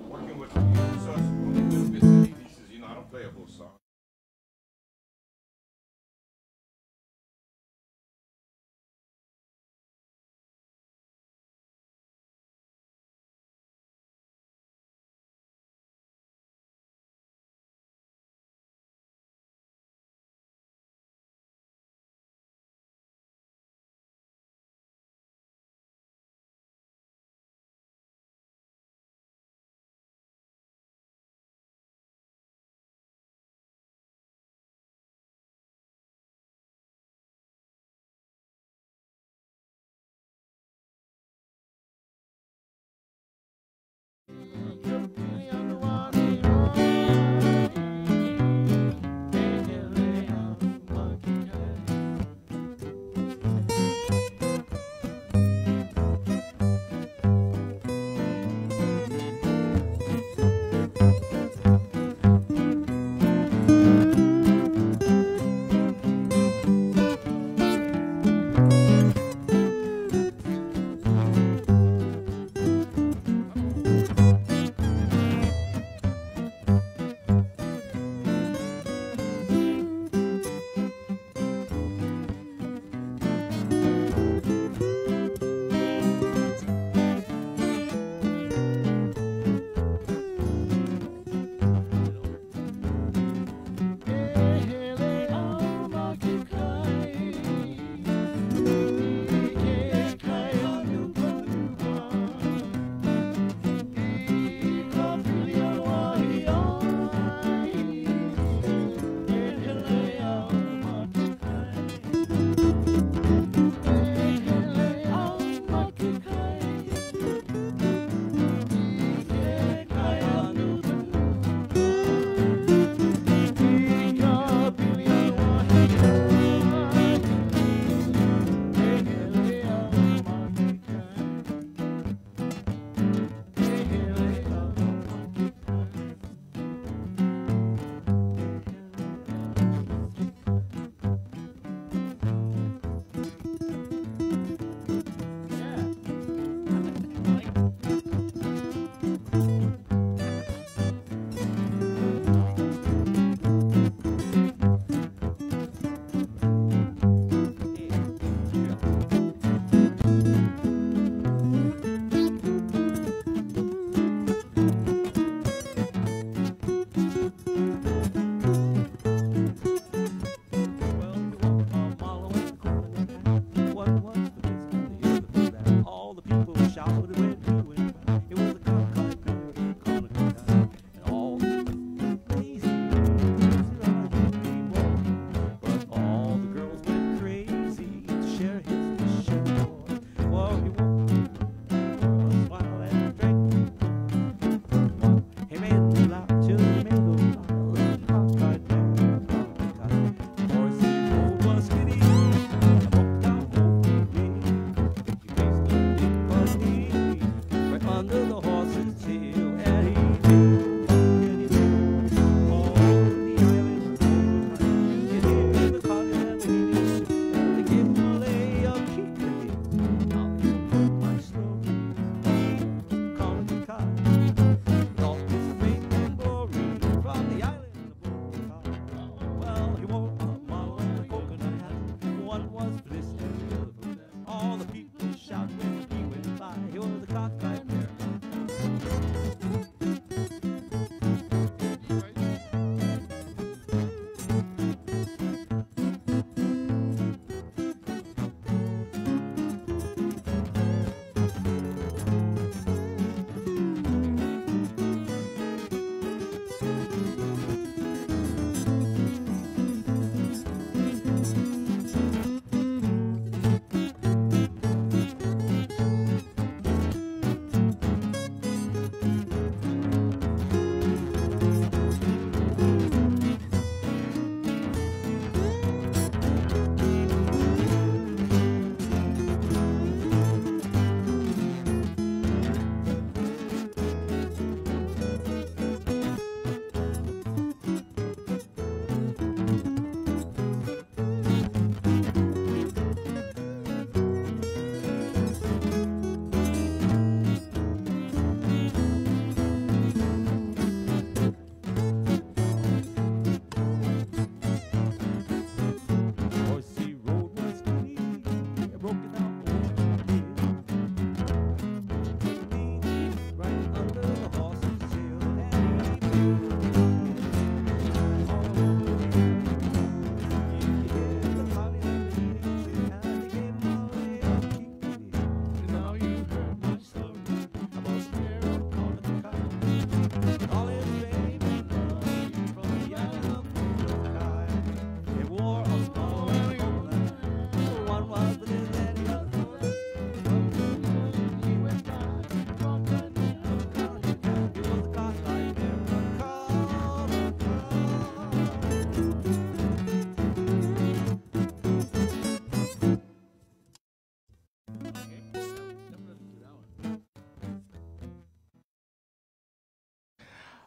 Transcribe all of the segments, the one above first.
Working with so it's only little bits and pieces, I don't play a whole song.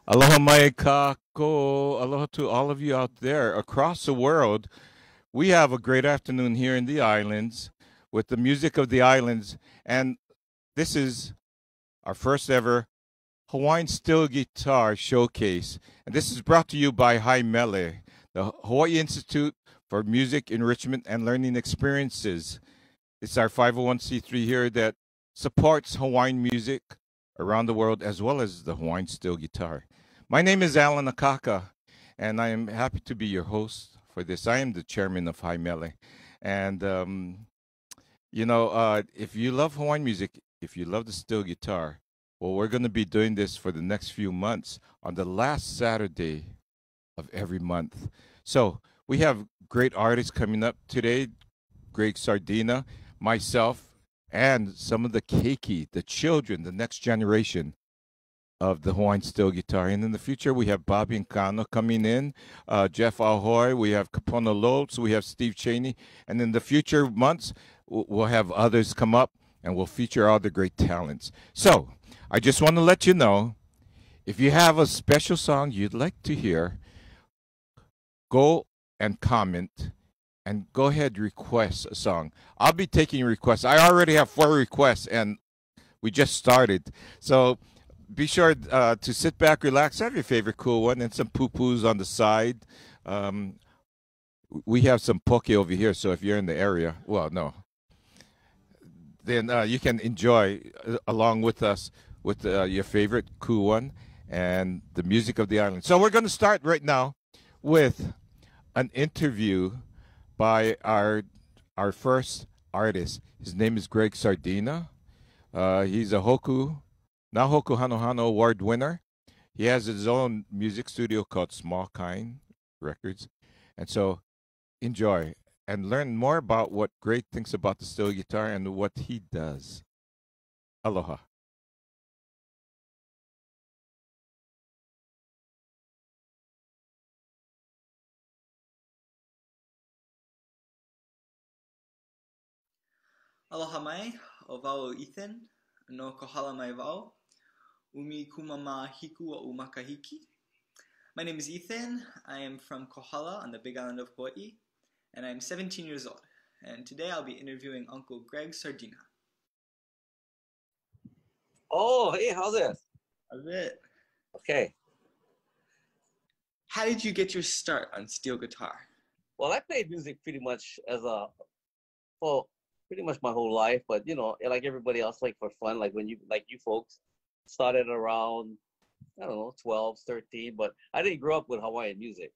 Aloha mai kako. Aloha to all of you out there across the world. We have a great afternoon here in the islands with the music of the islands. And this is our first ever Hawaiian steel guitar showcase. And this is brought to you by HIMELE, the Hawaii Institute for Music Enrichment and Learning Experiences. It's our 501c3 here that supports Hawaiian music around the world as well as the Hawaiian steel guitar. My name is Alan Akaka, and I am happy to be your host for this. I am the chairman of HIMELE. And, if you love Hawaiian music, if you love the steel guitar, well, we're going to be doing this for the next few months on the last Saturday of every month. So we have great artists coming up today. Greg Sardinha, myself, and some of the keiki, the children, the next generation of the Hawaiian steel guitar. And in the future, we have Bobby and Kano coming in, Jeff Ahoy, we have Kapono Lopes, we have Steve Cheney. And in the future months, we'll have others come up and we'll feature all the great talents. So I just want to let you know, if you have a special song you'd like to hear, go and comment and go ahead, request a song. I'll be taking requests. I already have 4 requests and we just started. So be sure to sit back, relax, have your favorite cool one, and some poo-poos on the side. We have some poke over here, so if you're in the area, well, no, then you can enjoy along with us with your favorite cool one and the music of the island. So we're going to start right now with an interview by our first artist. His name is Greg Sardinha. He's a Nahoku Hanohano Award winner. He has his own music studio called Small Kind Records. And so enjoy and learn more about what Greg thinks about the steel guitar and what he does. Aloha. Aloha mai, o wau Ethan, no kohala mai wau, umi kumama hiku o makahiki. My name is Ethan, I am from Kohala on the Big Island of Hawaii, and I'm 17 years old. And today I'll be interviewing Uncle Greg Sardinha. Oh, hey, how's this? How's it? Okay. How did you get your start on steel guitar? Well, I played music pretty much pretty much my whole life, but like everybody else, like for fun, like you folks started around, I don't know, 12, 13, but I didn't grow up with Hawaiian music.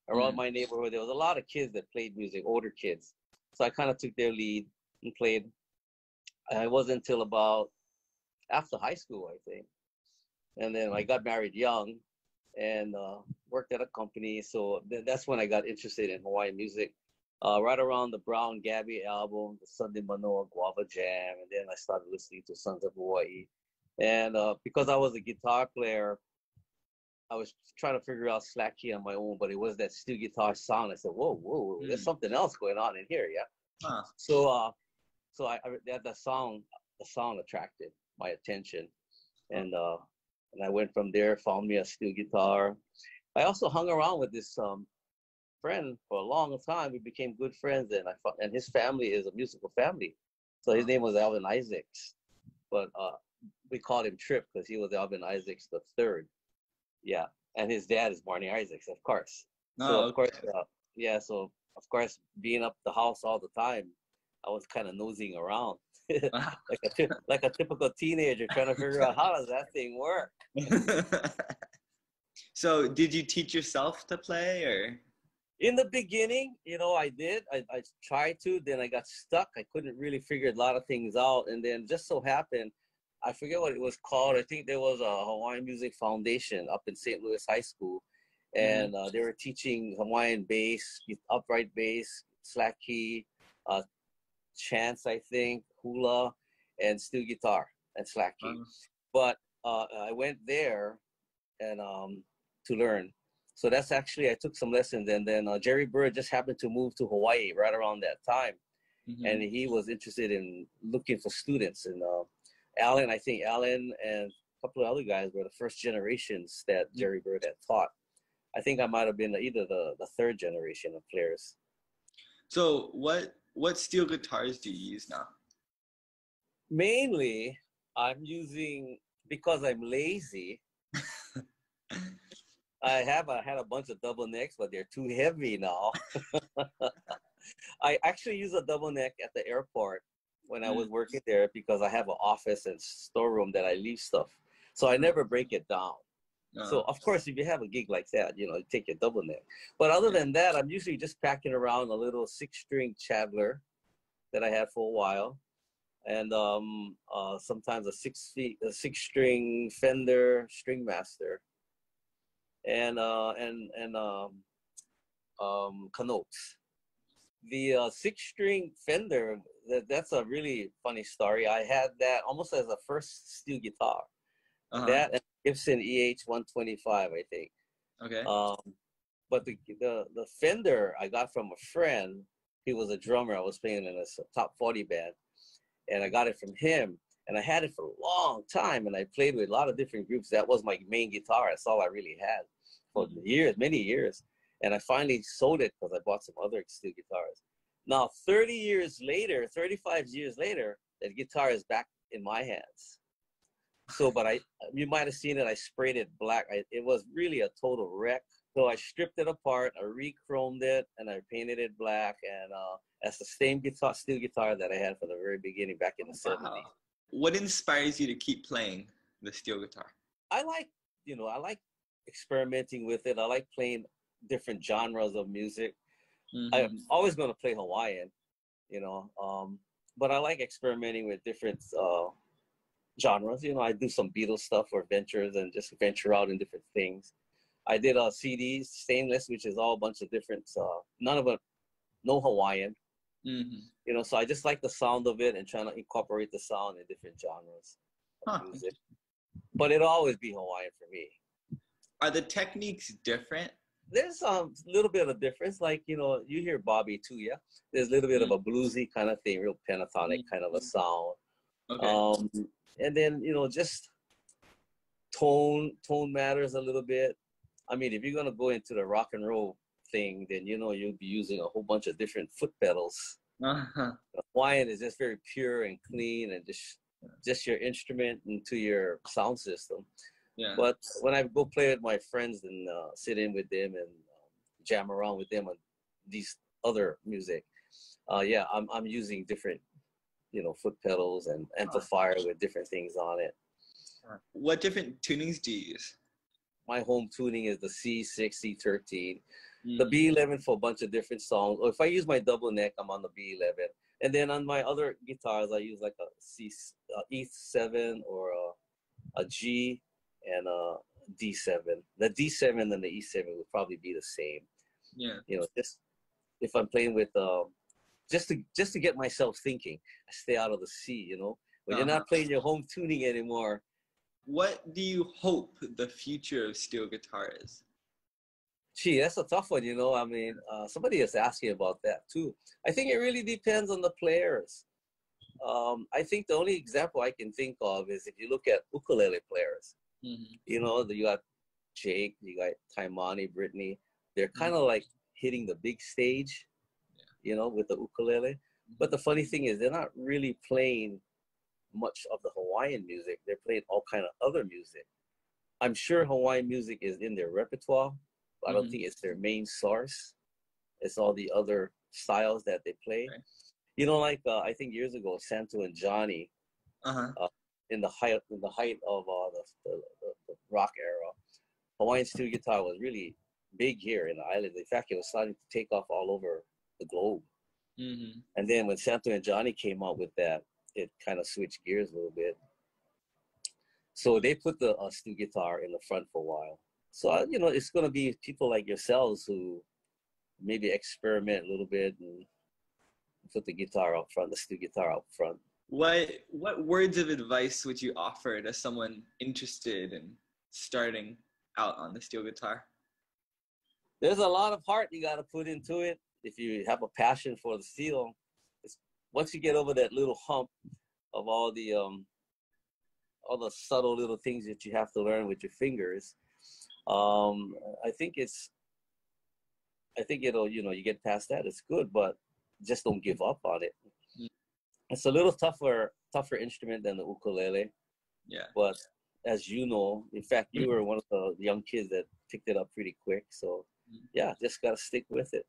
Around my neighborhood, there was a lot of kids that played music, older kids. So I kind of took their lead and played. It wasn't until about after high school, I think. And then I got married young and worked at a company. So that's when I got interested in Hawaiian music. Right around the Brown Gabby album, the Sunday Manoa Guava Jam, and then I started listening to Sons of Hawaii. And because I was a guitar player, I was trying to figure out slack key on my own, but it was that steel guitar sound. I said, whoa, there's something else going on in here, yeah. Huh. So I the sound attracted my attention, and I went from there, found me a steel guitar. I also hung around with this friend for a long time. We became good friends, and his family is a musical family. So his name was Alvin Isaacs, but we called him Trip because he was Alvin Isaacs the third. Yeah, and his dad is Barney Isaacs, of course. So of course, so of course, being up the house all the time, I was kind of nosing around like a typical teenager trying to figure out how does that thing work. So did you teach yourself to play, or? In the beginning, I did. I tried to, then I got stuck. I couldn't really figure a lot of things out. And then just so happened, I forget what it was called. I think there was a Hawaiian Music Foundation up in St. Louis High School. And they were teaching Hawaiian bass, upright bass, slack key, chants, I think, hula, and steel guitar and slack key. But I went there and to learn. So that's actually, I took some lessons, and then Jerry Bird just happened to move to Hawaii right around that time. And he was interested in looking for students. And Alan and couple of other guys were the first generations that Jerry Bird had taught. I think I might have been either the third generation of players. So what steel guitars do you use now? Mainly, I'm using, because I'm lazy, I had a bunch of double necks, but they're too heavy now. I actually use a double neck at the airport when I was working there because I have an office and storeroom that I leave stuff. So I never break it down. So, of course, if you have a gig like that, you know, you take your double neck. But other than that, I'm usually just packing around a little 6-string Chandler that I had for a while. And sometimes a 6-string Fender String Master. And Canotes. The 6-string Fender, that's a really funny story. I had that almost as a first steel guitar. That and Gibson EH-125, I think. Okay. But the Fender I got from a friend. He was a drummer. I was playing in a top 40 band. And I got it from him. And I had it for a long time. And I played with a lot of different groups. That was my main guitar. That's all I really had for years, many years. And I finally sold it because I bought some other steel guitars. Now, 35 years later, that guitar is back in my hands. So, but you might have seen it. I sprayed it black. It was really a total wreck. So I stripped it apart. I re-chromed it and I painted it black. And that's the same steel guitar that I had from the very beginning back in the 70s. What inspires you to keep playing the steel guitar? I like experimenting with it. I like playing different genres of music. I'm always going to play Hawaiian, you know, but I like experimenting with different genres. You know, I do some Beatles stuff or ventures and just venture out in different things. I did CDs, Stainless, which is all a bunch of different, none of it, no Hawaiian. You know, so I just like the sound of it and trying to incorporate the sound in different genres of music. But it'll always be Hawaiian for me. Are the techniques different? There's a little bit of difference. Like, you know, you hear Bobby too, yeah? There's a little bit of a bluesy kind of thing, real pentatonic kind of a sound. Okay. And then, you know, just tone matters a little bit. I mean, if you're going to go into the rock and roll thing, then, you know, you'll be using a whole bunch of different foot pedals. Hawaiian is just very pure and clean and just your instrument into your sound system. Yeah. But when I go play with my friends and sit in with them and jam around with them on these other music, I'm using different, you know, foot pedals and amplifier with different things on it. What different tunings do you use? My home tuning is the C6, C13, the B11 for a bunch of different songs. Or if I use my double neck, I'm on the B11. And then on my other guitars, I use like a E7 or a G and a D7. The D7 and the E7 would probably be the same. Yeah. You know, just if I'm playing with, just to get myself thinking, I stay out of the C, you know. When you're not playing your home tuning anymore. What do you hope the future of steel guitar is? Gee, that's a tough one, you know. I mean, somebody is asking about that too. I think it really depends on the players. I think the only example I can think of is if you look at ukulele players. You know, you got Jake, you got Taimani, Brittany. They're kind of like hitting the big stage, you know, with the ukulele. But the funny thing is they're not really playing much of the Hawaiian music. They're playing all kind of other music. I'm sure Hawaiian music is in their repertoire, but I don't think it's their main source. It's all the other styles that they play. Right. You know, like I think years ago, Santo and Johnny, in the height of the rock era, Hawaiian steel guitar was really big here in the island. In fact, it was starting to take off all over the globe. And then when Santo and Johnny came out with that, it kind of switched gears a little bit. So they put the steel guitar in the front for a while. So, you know, it's going to be people like yourselves who maybe experiment a little bit and put the guitar out front, the steel guitar out front. What words of advice would you offer to someone interested in starting out on the steel guitar? There's a lot of heart you got to put into it. If you have a passion for the steel, once you get over that little hump of all the all the subtle little things that you have to learn with your fingers. I think it'll, you get past that, it's good, but just don't give up on it. It's a little tougher instrument than the ukulele. Yeah. But as you know, in fact, you were one of the young kids that picked it up pretty quick. So yeah, just gotta stick with it.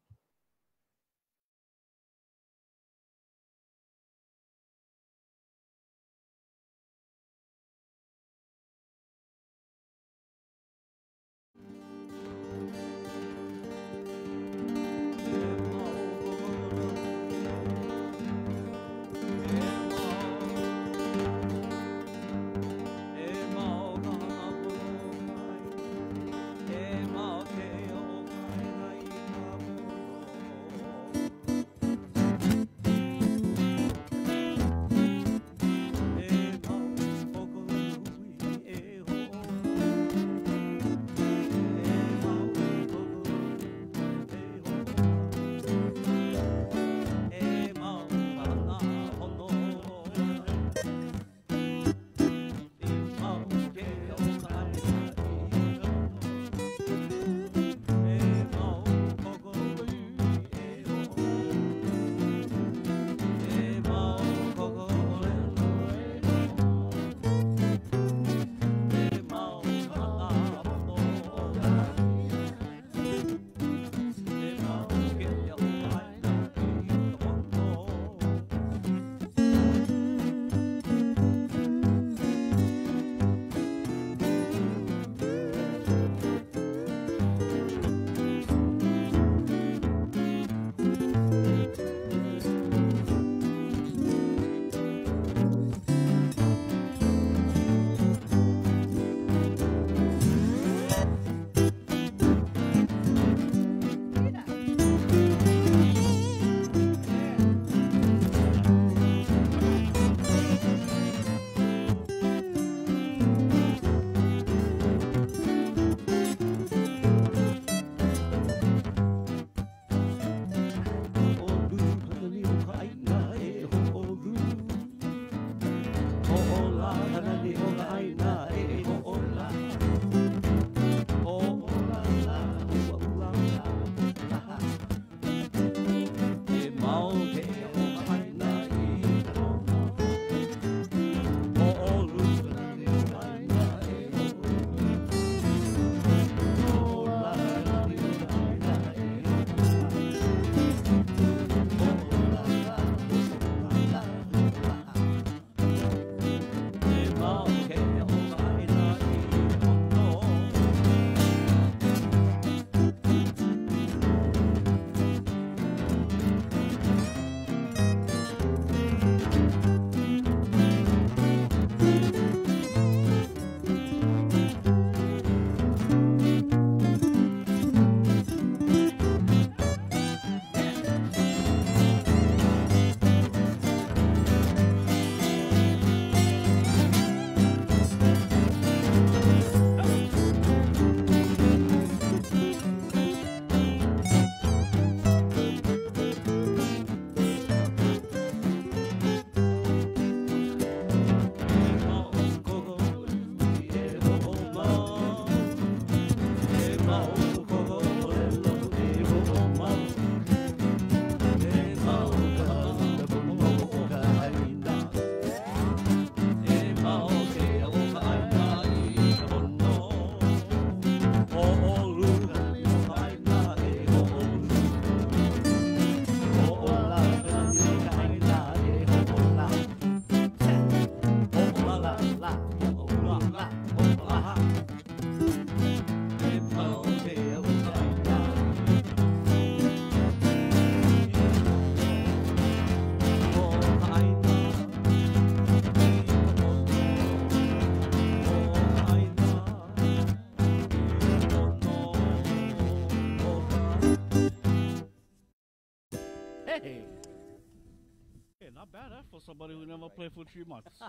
Not bad, huh, for somebody who never played for 3 months.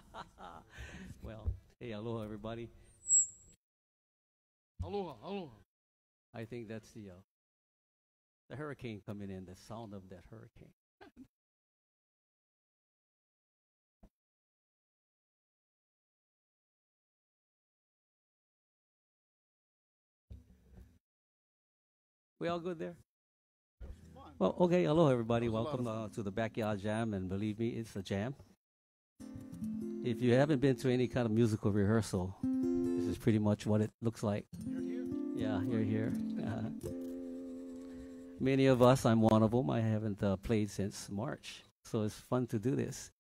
Well, hey, aloha, everybody. Aloha, aloha. I think that's the hurricane coming in, the sound of that hurricane. We all good there? Well, okay. Hello, everybody. Welcome to the Backyard Jam. And believe me, it's a jam. If you haven't been to any kind of musical rehearsal, this is pretty much what it looks like. You're here? Yeah, you're here. Many of us, I'm one of them, I haven't played since March. So it's fun to do this.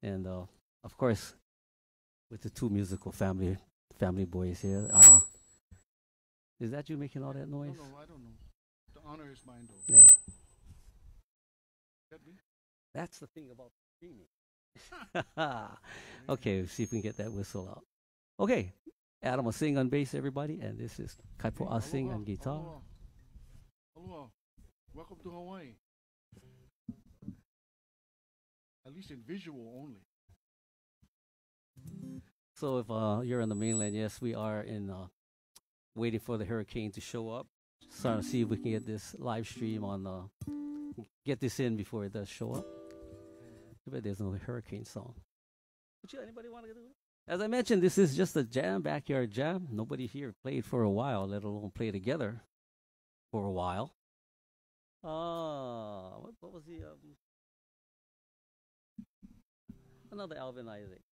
And, of course, with the two musical family boys here. Is that you making all that noise? No, I don't know. The honor is mine, though. Yeah. That me? That's the thing about streaming. Okay, see if we can get that whistle out. Okay, Adam will sing on bass, everybody, and this is Kaipo. I'll sing on guitar. Aloha. Aloha. Welcome to Hawaii. At least in visual only. So if you're on the mainland, yes, we are in waiting for the hurricane to show up. Trying to see if we can get this live stream on, get this in before it does show up. But there's no hurricane song. Anybody want to do it? As I mentioned, this is just a jam, backyard jam. Nobody here played for a while, let alone play together for a while. What was the another Alvin Isaac?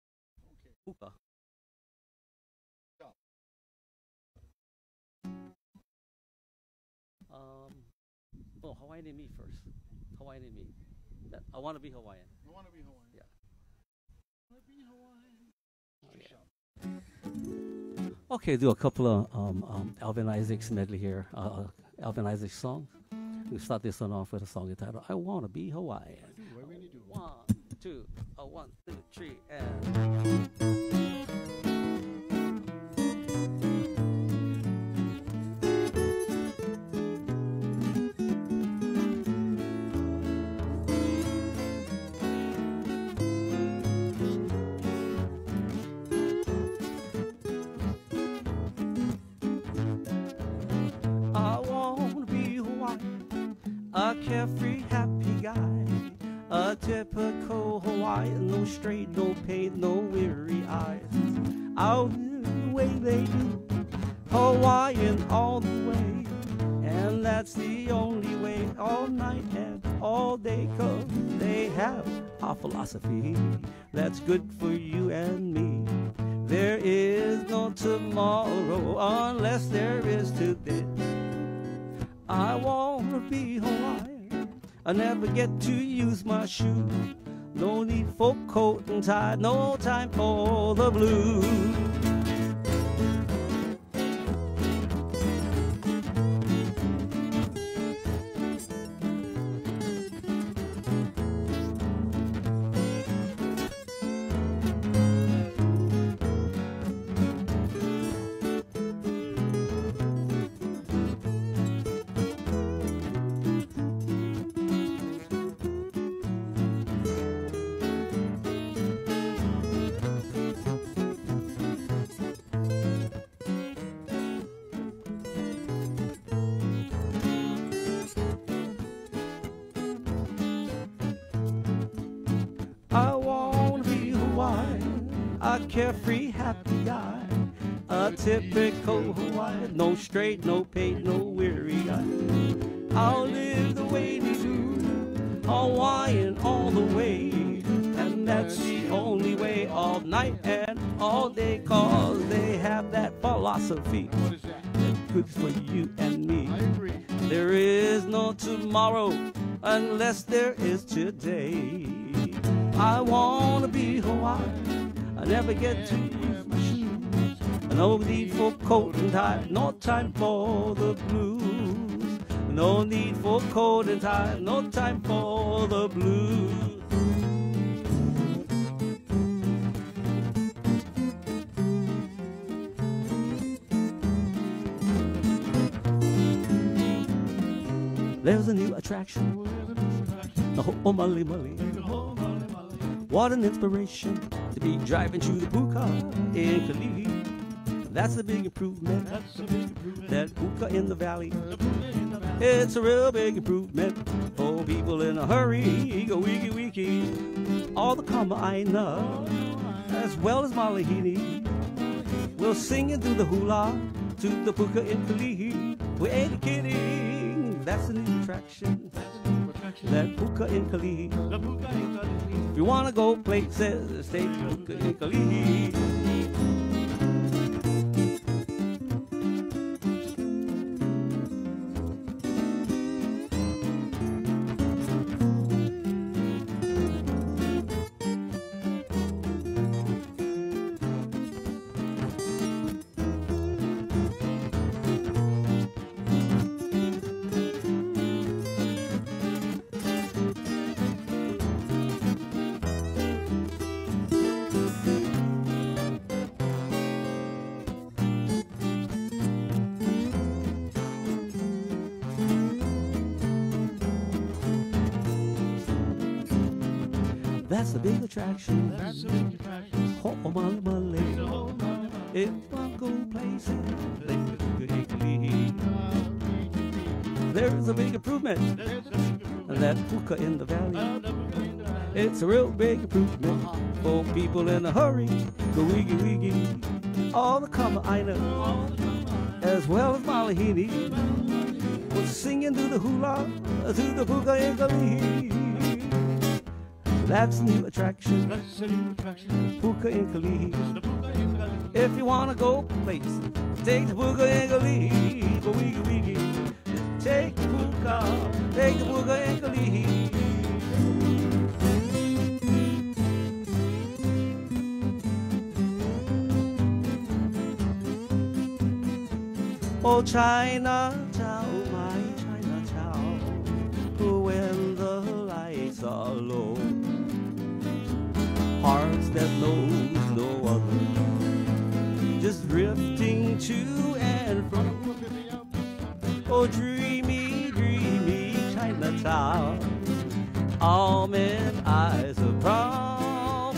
Okay. Hookah. Oh, Hawaiian and Me first. Hawaiian and Me. I want to be Hawaiian. I want to be Hawaiian. Yeah. I want to be Hawaiian. Oh, yeah. Okay, do a couple of Alvin Isaacs medley here. Alvin Isaac songs. We start this one off with a song entitled "I Want to Be Hawaiian." I do. I really do. 1, 2, 1, 2, 3, and. A carefree, happy guy, a typical Hawaiian, no straight, no pain, no weary eyes. I'll do the way they do, Hawaiian all the way, and that's the only way, all night and all day, 'cause they have our philosophy that's good for you and me. There is no tomorrow unless there is today. I want to be Hawaiian. I never get to use my shoe. No need for coat and tie, no time for the blues. Carefree, happy guy, a typical Hawaiian, no straight, no pain, no weary eye. I'll live the way they do, Hawaiian all the way, and that's the only way, all night and all day, 'cause they have that philosophy What is that? that's good for you and me. I agree. There is no tomorrow unless there is today. I want to be Hawaiian. I never get to use my shoes. No need for coat and tie, no time for the blues. No need for coat and tie, no time for the blues. There's a new attraction, the Ho'omali. What an inspiration to be driving through the puka in Kalihi. That's a big improvement. That puka in the valley. It's a real big improvement for people in a hurry. Go wiki wiki. All the Kama'aina, as well as Malahini, will sing and do the hula to the puka in Kalihi. We ain't kidding. That's a new attraction. That puka in Kalihi. The puka in Kalihi. If you wanna go places, take puka in Kalihi. That's a big attraction. That's a big attraction. Ho'omale. If I go places, there's a big improvement. And that puka in the valley. It's a real big improvement for people in a hurry. Go wiggy wiggy. All the Kama'aina, as well as Malahini, was singing to the hula, to the puka in Kalihi. That's a new attraction. That's a new attraction. Puka in Kalihi. The puka in Kalihi. If you wanna go place, take the puka in Kalihi. Go wiggy wiggy. Take the puka in Kalihi. Oh, Chinatown, my Chinatown, when the lights are low, hearts that knows no other, just drifting to and from. Oh, dreamy, dreamy Chinatown, almond eyes of brown.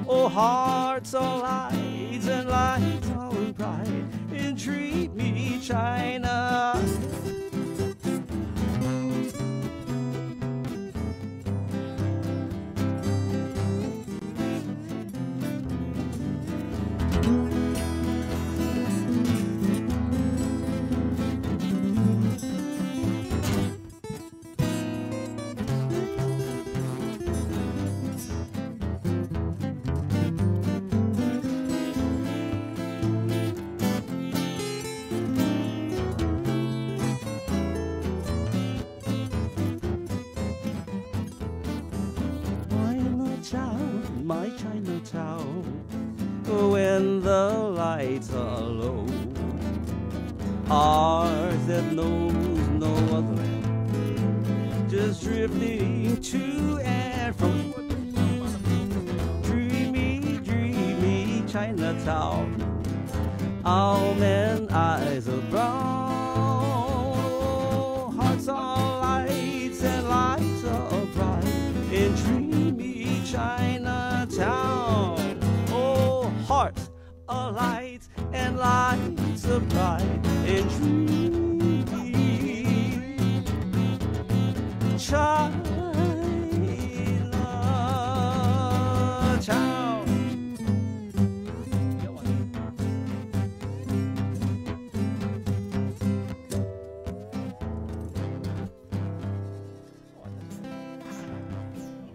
Oh, hearts are lights and lights are bright in dreamy China. My Chinatown, when the lights are low, hearts that knows no other land, just drifting to and from. Dreamy, dreamy Chinatown, almond eyes of brown, hearts are lights and lights are bright in dreamy China. Oh, hearts are lights and lights are bright and dreamy Chinatown.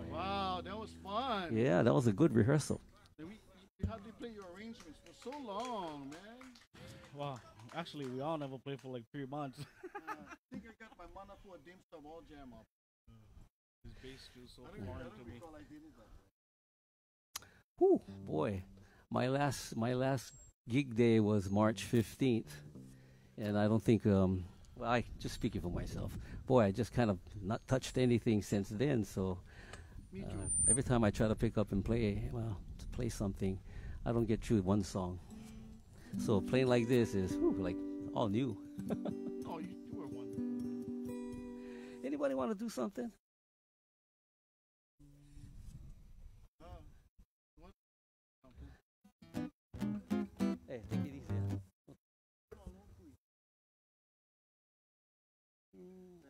Wow, that was fun. Yeah, that was a good rehearsal. You had to play your arrangements for so long, man. Wow, actually, we all never played for like 3 months. I think I got my mana for a dim sum all jam up. This bass feels so I foreign don't to me. recall I did it that way. Whew, boy, my last gig day was March 15th, and I don't think well, I just speaking for myself. Boy, I just kind of not touched anything since then. So every time I try to pick up and play, to play something, I don't get through one song. So playing like this is like all new. Oh, you were wonderful. Anybody want to do something? What? Hey, take it easy.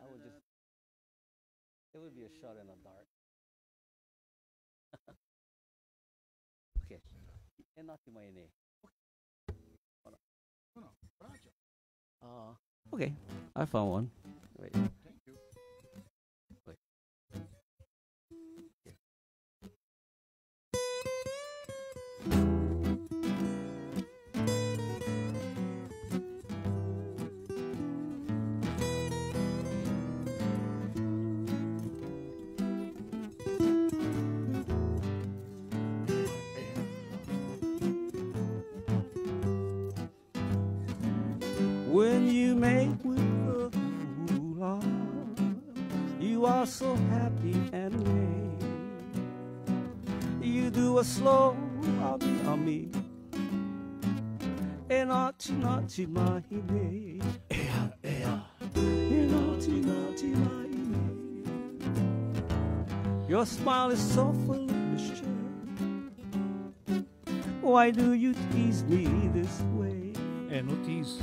I would just. It would be a shot in the dark. Okay. And not in my name. Okay, I found one Wait. Thank you. Wait. When you make with the hula, you are so happy and gay. You do a slow ami, and naughty my hime. Naughty my hime. Your smile is so full of mischief. Why do you tease me this way? And no tease.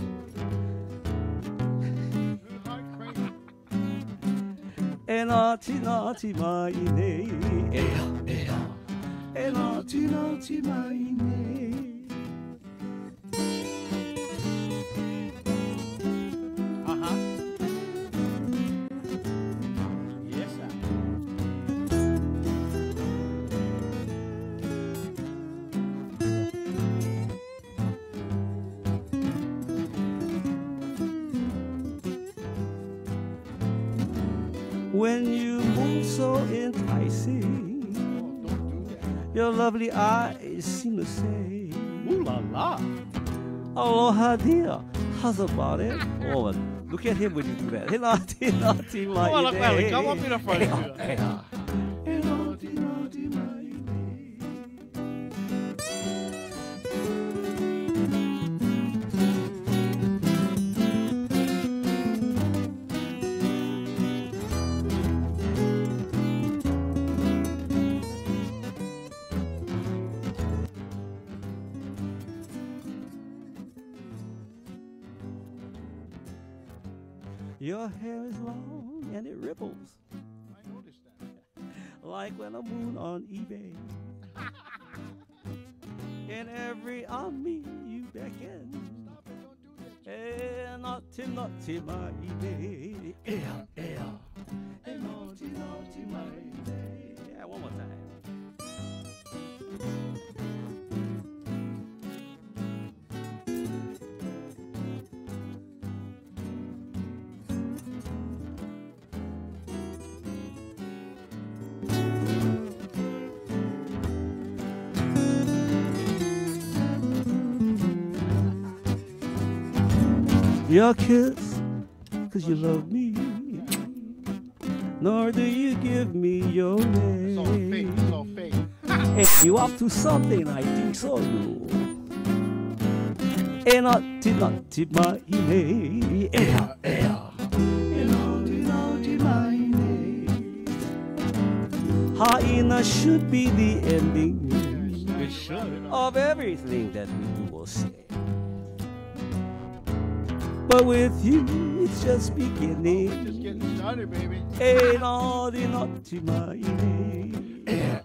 And naughty my name. And naughty my name. Yes, sir. When you move so enticing, your lovely eyes seem to say, Ooh la la. aloha dear, how's about it? Oh, look at him when you do that. Hey, naughty my Come on, look, Ellie, name. come up in the front. Hey, naughty my name. Your hair is long and it ripples I noticed that. like when a moon on eBay. And every on me you beckon. Stop it, don't do that. Hey, naughty my eBay. Hey, naughty my eBay. Yeah, one more time. Your kiss, 'cause you love me, nor do you give me your It's all fake. name. It's all fake. Hey, you up to something, I think so, you. Hey, naughty my name. Hey, naughty my name. Haina should be the ending It should. of everything that we do or say. But with you, it's just beginning. We're just getting started, baby. Hey, naughty my name. Hey,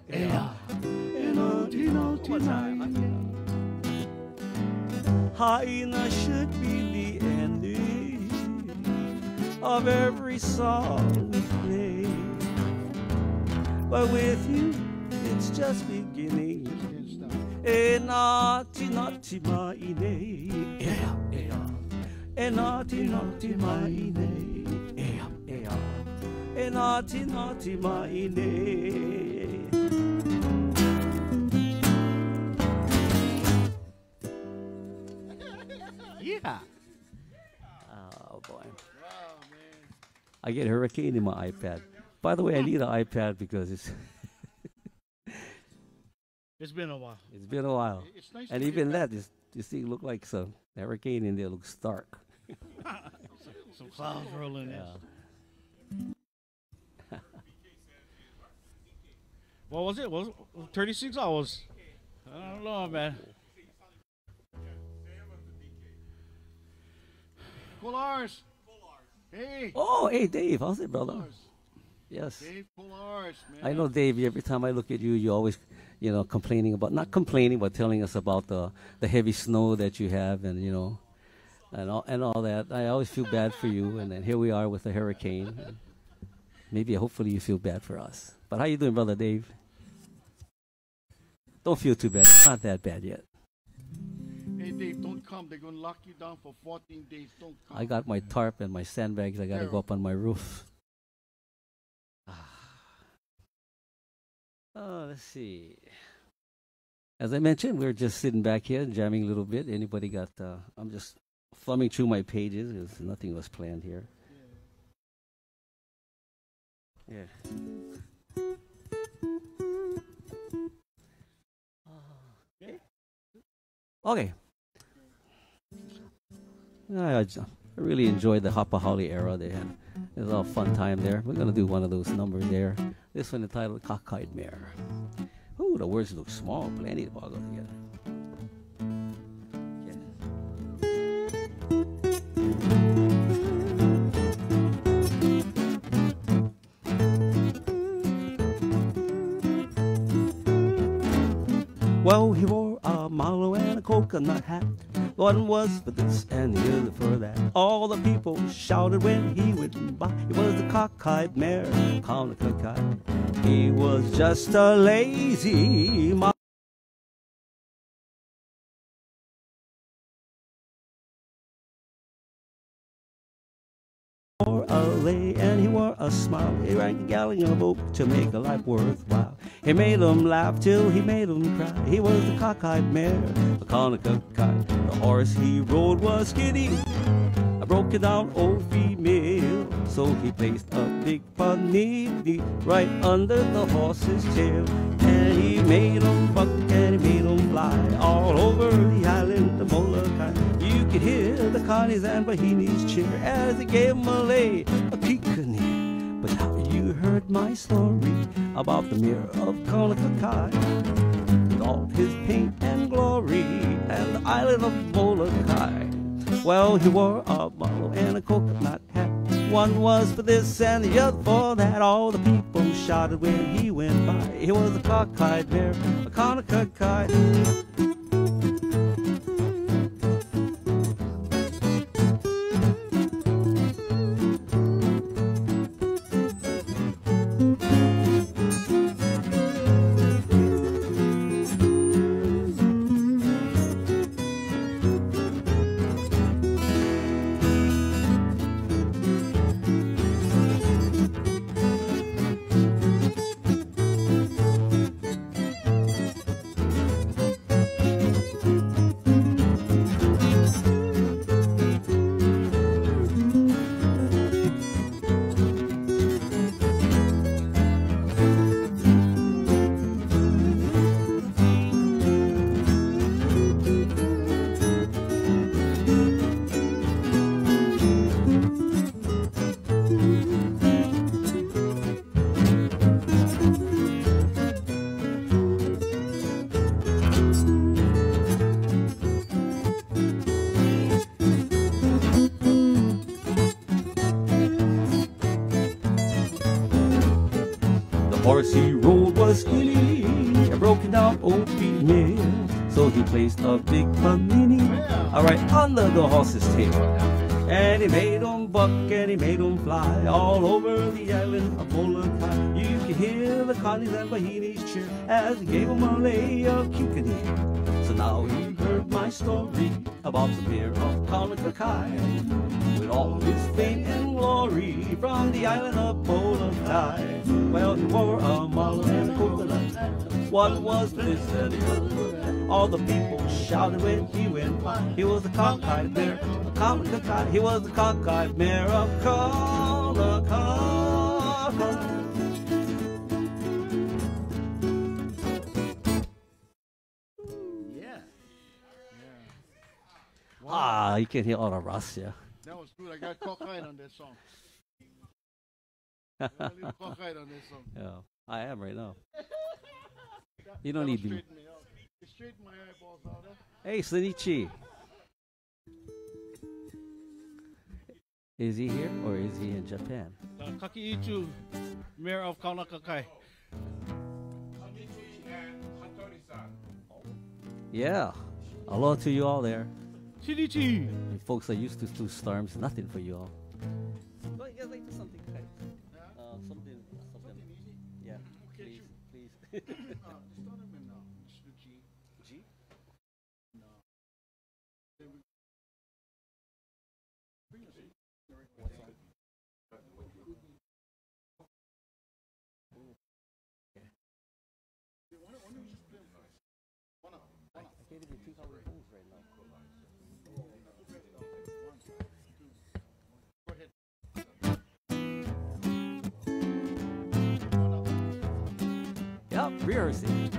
naughty my name. Haina should be the ending of every song we play. But with you, it's just beginning. Just getting started. Hey, naughty my name. Hey, naughty my name. Hey, naughty my name. Yeah. Oh boy. Wow, man. I get hurricane in my iPad. By the way, I need an iPad because It's been a while. it's been a while. It's nice And to even get that, this thing look like some hurricane in there looks stark. Some clouds rolling in. Yeah. What was it? Was it 36 hours? I don't know, man. Polars. Hey. Oh, hey Dave, how's it, brother? Polars. Yes. Dave Polars, man. I know, Dave. Every time I look at you, you're always, complaining about, not complaining, but telling us about the heavy snow that you have, and and all that. I always feel bad for you, and then here we are with the hurricane. And maybe, hopefully, you feel bad for us. But how you doing, Brother Dave? Don't feel too bad. It's not that bad yet. Hey, Dave, don't come. They're going to lock you down for 14 days. Don't come. I got my tarp and my sandbags. I got to go up on my roof. Oh, let's see. As I mentioned, we're just sitting back here jamming a little bit. Anybody got... I'm just thumbing through my pages because nothing was planned here. Yeah. Okay. I really enjoyed the Hapahali era. They had it was all fun time there. We're gonna do one of those numbers there. This one entitled Cockeyed Mare. Ooh, the words look small, but I need to all go together. Well, he wore a malo and a coconut hat. One was for this and the other for that. All the people shouted when he went by. He was the cockeyed mare, Kauna Kakai. He was just a lazy and he wore a smile. He rang a gallon of oak to make a life worthwhile. He made them laugh till he made them cry. He was the cockeyed mare, the Kaunakakai. The horse he rode was skinny, a broken down old female. So he placed a big panini right under the horse's tail. And he made them buck and he made them fly all over the island of Molokai. You could hear the Connies and Bahini's cheer as they gave Malay a peekany. But how you heard my story about the mirror of Kaunakakai, with all his paint and glory, and the island of Molokai. Well, he wore a bottle and a coconut hat. One was for this and the other for that. All the people shouted when he went by. He was a cockeyed mare, a Kaunakakai. Horse he rode was skinny, a broken down old female. So he placed a big panini right under the horse's tail. And he made them buck and he made them fly all over the island of Molokai. You could hear the Connies and Bahini's cheer as he gave them a lay of Kukani. So now you heard my story about the mirror of Kaunakakai, with all his fame and glory from the island of Molokai. Well, he wore a malo and a coconut. One was for this and the other. All the people shouted when he went by. He was the cockeyed mare, a Kaunakakai. He was the cockeyed mare of Kaunakakai. Ah, you can hear all the rust, yeah. That was good. I got cockeyed on that song. Cockeyed on that song. Yeah, I am right now. You don't need to. Straighten my eyeballs out. Hey, Sunichi. Is he here or is he in Japan? Kakiichu, Mayor of Kaunakakai. and Hattori-san. Yeah. Aloha to you all there. TDT. You folks are used to storms. Nothing for you all. Go ahead, like something, guys. Something. Yeah. Please. Start them in just the G. G. No. Then we bring us in. What's that? Why don't you just play one up? I can't even see how it moves right now. Go ahead. Yep, rehearsing.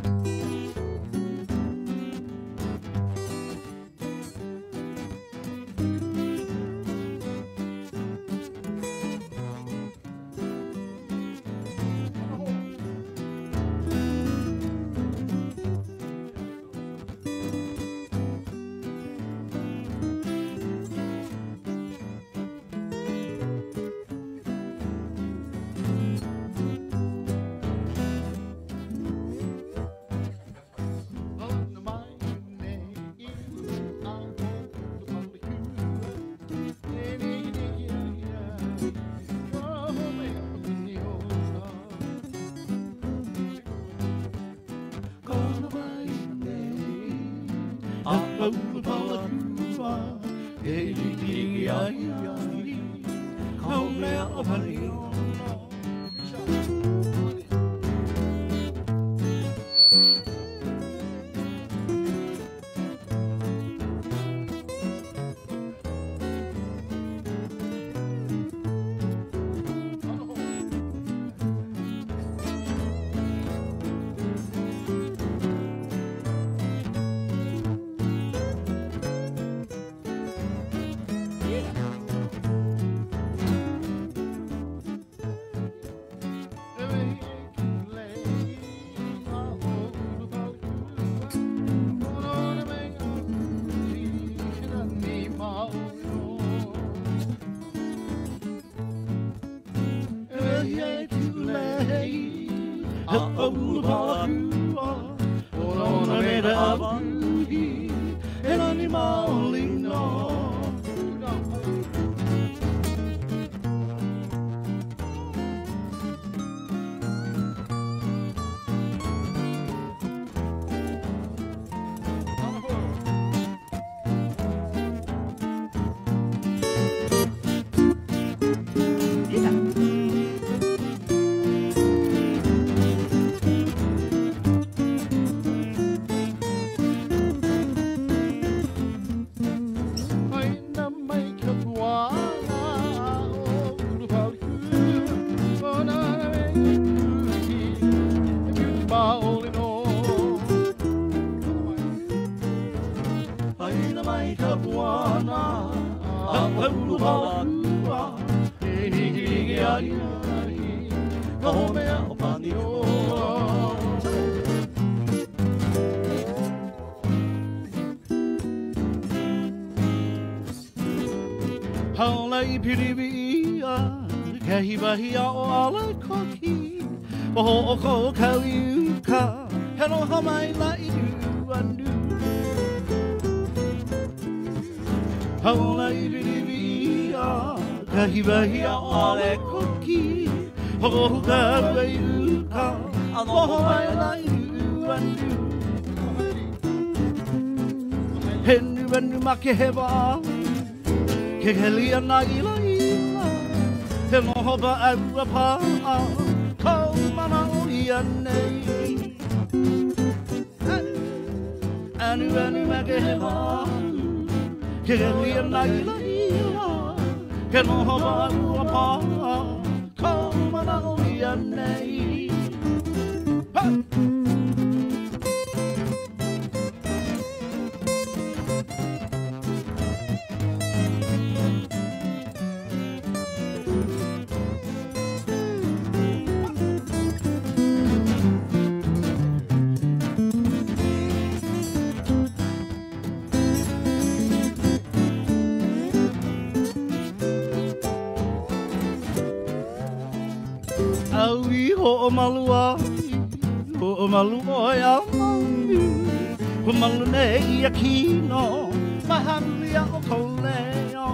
Makeheba, Kehelia Naila, Hemohoba Arapa, Komana Yane, Anu Makeheba, Kehelia Naila, Hemohoba Arapa, Komana Yane. O malua, o malua ya malu, o malu nei akino, mahalia o koleo.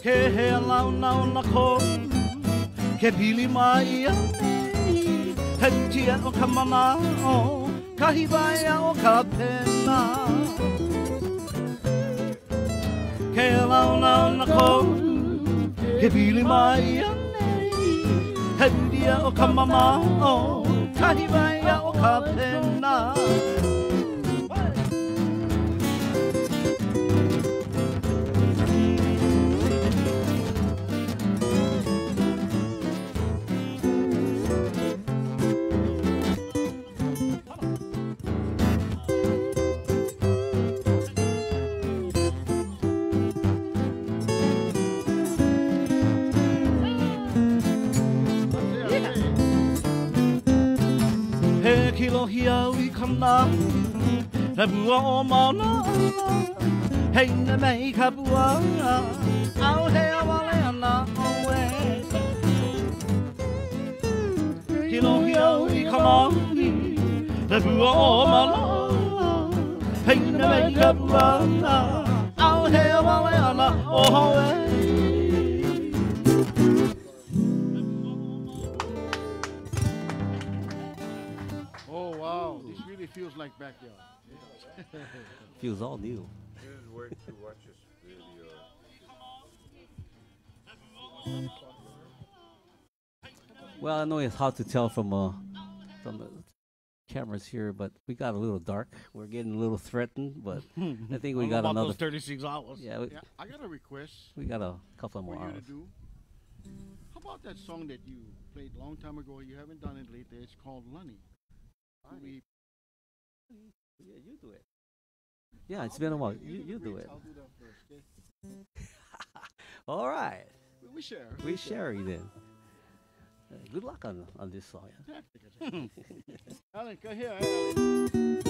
Ke he lau nau na ko, ke pili mai a nei, he tia o ka mana o, ka hiwai o ka pena. Ke lau nau na ko, ke pili mai a nei, he tia o ka mana o, ka hiwai o ka pena. Kilohi au I kana, na bua o mauna, hei na mei ka bua, au he awale ana oe. Kilohi au I kana, na bua o mauna, hei na mei ka bua, au he awale ana oe. Feels like backyard. Feels all new. Just wait to watch this video. Well, I know it's hard to tell from the cameras here, but we got a little dark. We're getting a little threatened, but I think we got about another those 36 hours. Yeah, I got a request. We got a couple more for you hours. to do. How about that song that you played a long time ago? You haven't done it lately. It's called Lunny. Yeah, you do it. Yeah, it's been a while. You do it. I'll do that first, okay? All right. We share. We share you then. Good luck on this song. Yeah? Alan, go here, Alan.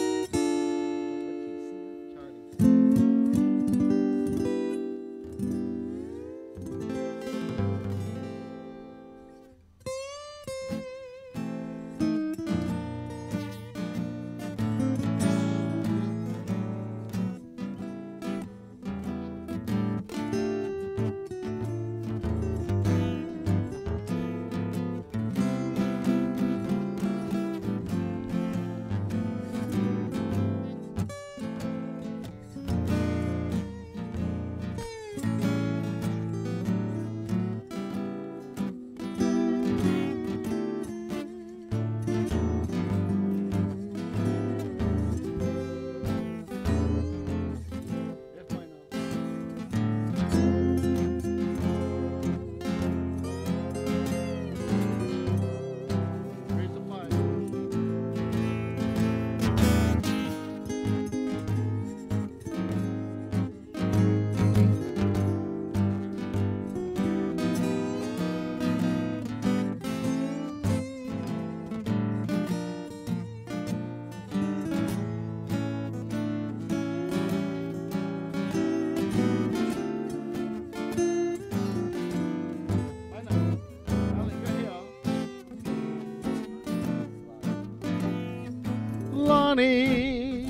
Lonnie,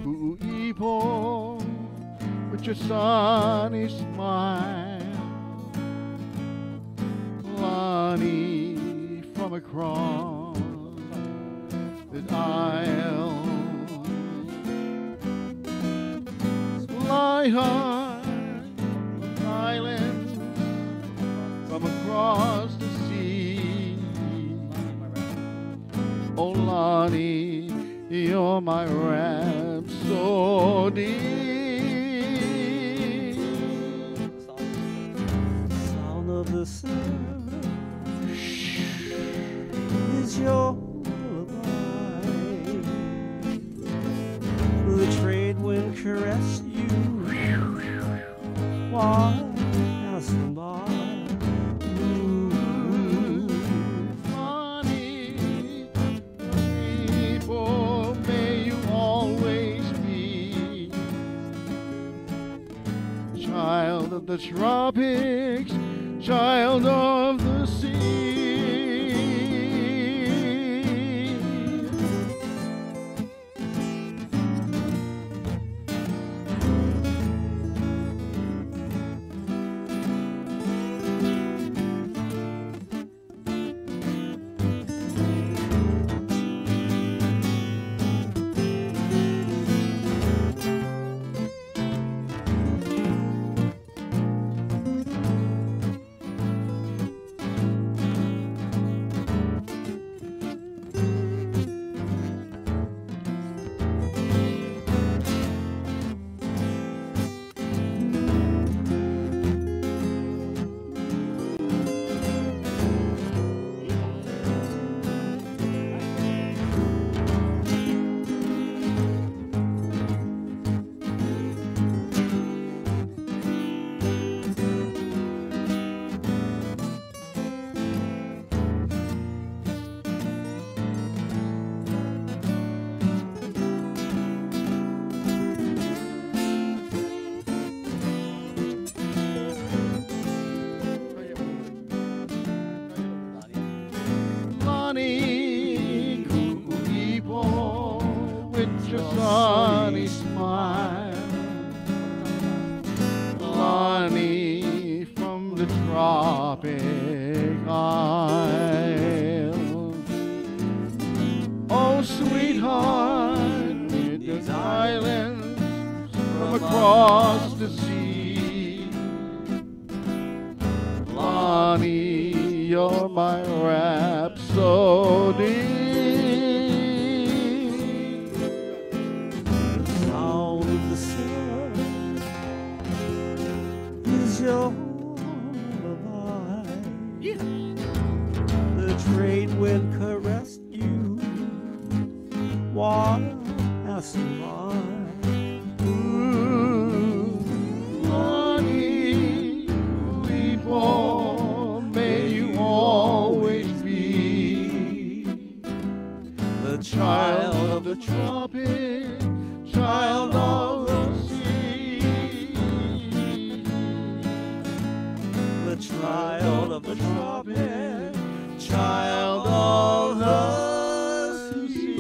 Kuipo, with your sunny smile. Lonnie, from across the aisle. Fly high, island, from across the sea. Oh, Lonnie, you're my rhapsody. Sound the sun is your lullaby. The trade wind caressed you while passing by. Funny people, may you always be child of the tropics, child of the sea. Funny people with your sunny smile, Lonnie from the tropic isle. Oh, sweetheart, with these islands from across the sea. Lonnie, you're my rhapsody. The sound of the sun is your lullaby. The trade wind caressed you while passing by. Lonnie, people, may you always be The child of the tropic, child of the sea. The child of the tropic, child of the sea.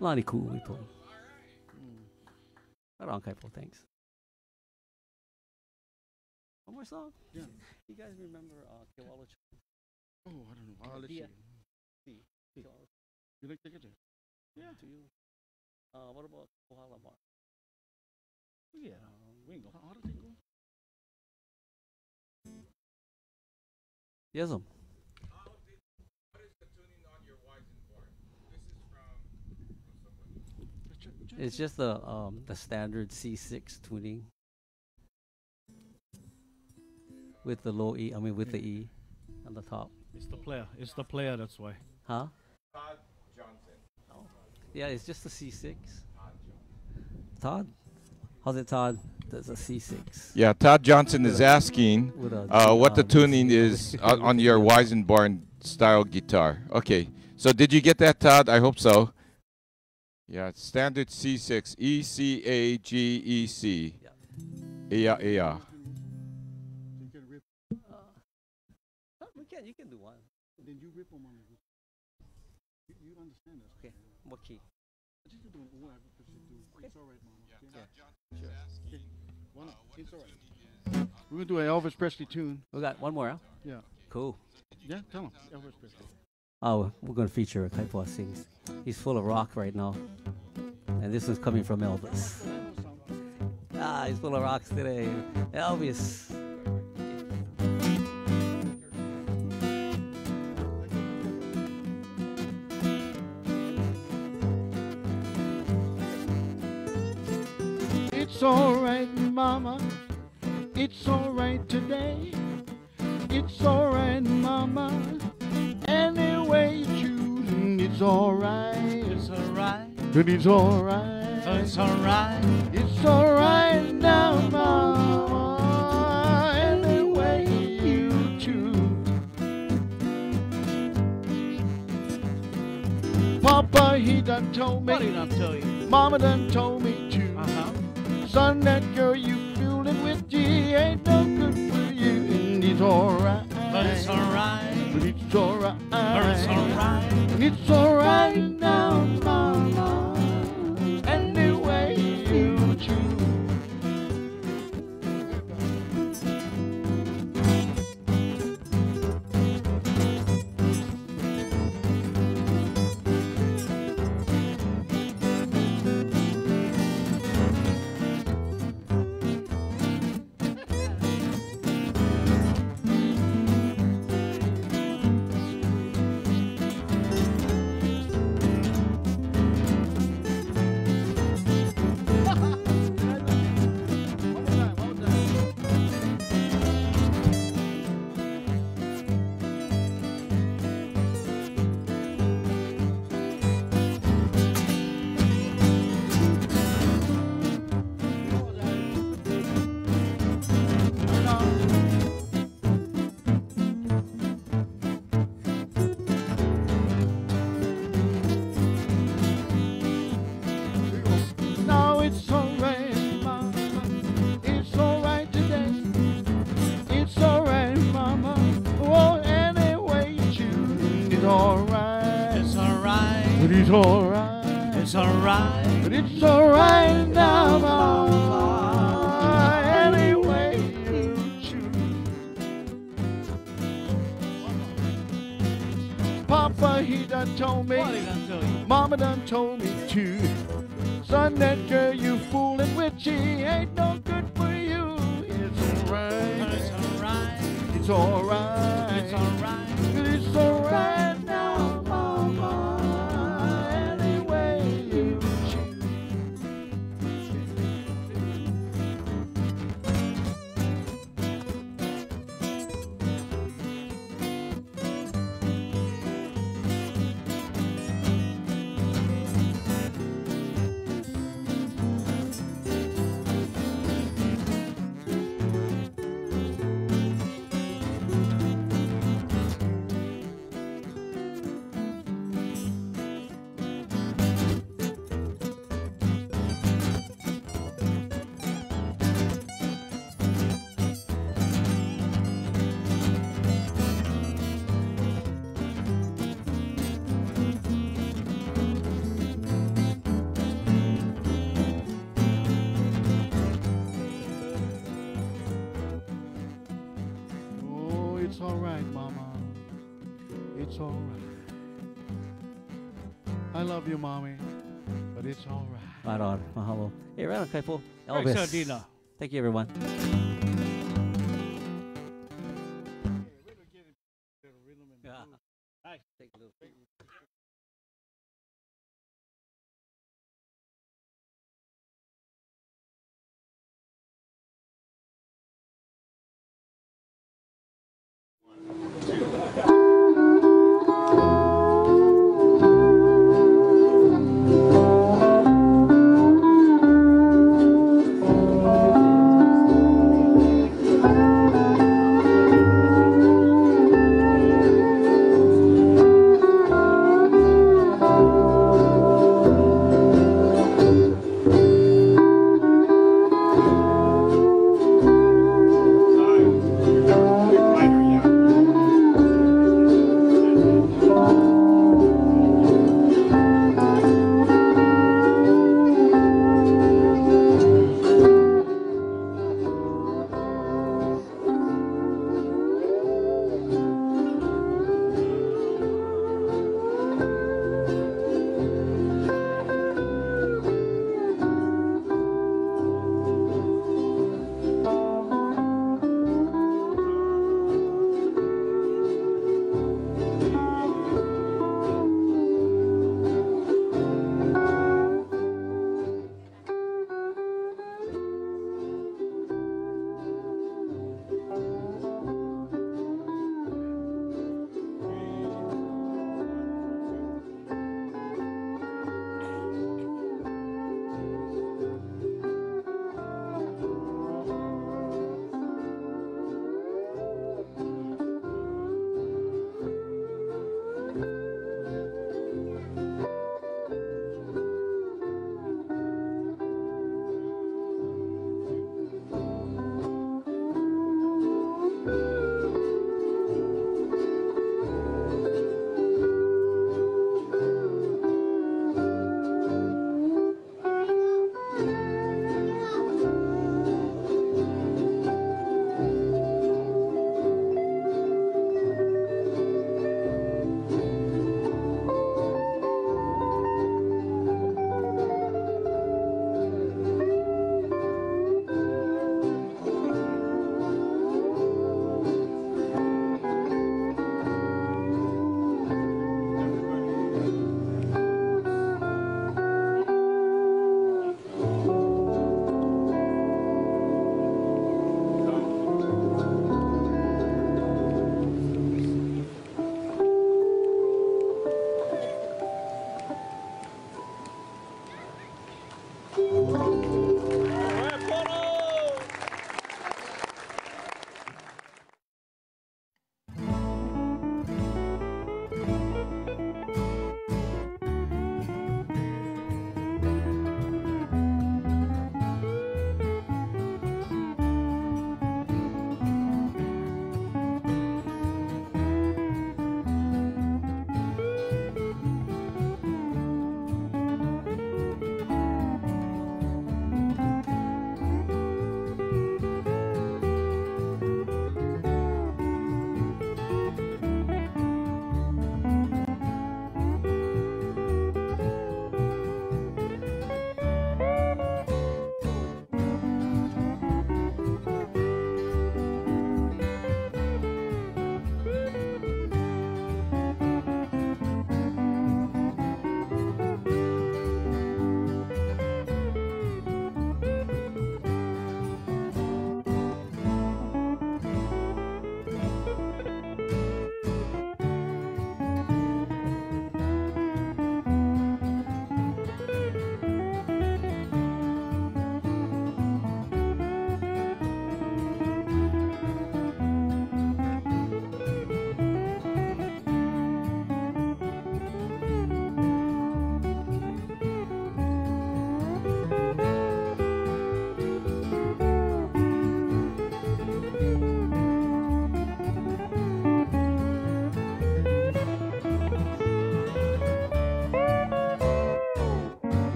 Lonnie cool people. Right on, Kaipo, thanks. One more song? Yeah. You guys remember Ke Kula Mele? Oh, I don't know. I'll let you. You like the guitar? Yeah. To you. What about Kohala Bar? Yeah. We ain't go. How does it go? Yes, What is the tuning on your Weizenborn? This is from somebody. it's just the standard C6 tuning with the low E. I mean, with the E on the top. It's the player. It's the player. That's why. Huh? Todd Johnson. Yeah, it's just a C6. Todd? How's it, Todd? There's a C6. Yeah, Todd Johnson is asking With a what the C. tuning is on your Weizenborn style guitar. Okay, so did you get that, Todd? I hope so. Yeah, it's standard C6, ECAGEC. Yeah, yeah. You can rip. You can do one. Then you rip them on the. You understand this? Okay. What key? Just do whatever you do. It's all right, Mama. Yeah. Okay. It's all right. We're gonna do an Elvis Presley tune. We got one more, huh? Yeah. Cool. Yeah. Tell him Elvis Presley. Oh, we're going to feature Kaipo sings. He's full of rock right now. And this one's coming from Elvis. He's full of rocks today. Elvis. alright, mama. It's alright today. It's alright, mama. Any way you choose, it's alright. It's alright. It's alright. It's alright. It's alright now, mama. Any way you choose. Papa, he done told me. What did I tell you? Mama done told me too. Son, that girl you fooling with, she ain't no good for you. And it's alright. But it's alright. But it's alright. But it's alright. And it's alright now, mama. Any way you choose. Now it's alright, mama. It's alright today. It's alright, mama. Oh, any way you choose, it's alright. It's alright. But it's alright. It's alright. But it's alright now, mama. Any way you choose. Papa, he done told me. What did I tell you? Mama done told me too. Son, that girl you fooling with, she ain't no good for you. It's alright. It's alright. It's alright. It's alright. It's alright now, mama. Any way you choose. Oh, it's alright, mama. It's alright. I love you, mommy, but it's alright. Right on. Mahalo. Hey, right on, Kaifo. Greg Elvis. Sardinha. Thank you, everyone. Yeah. Nice. Take a little.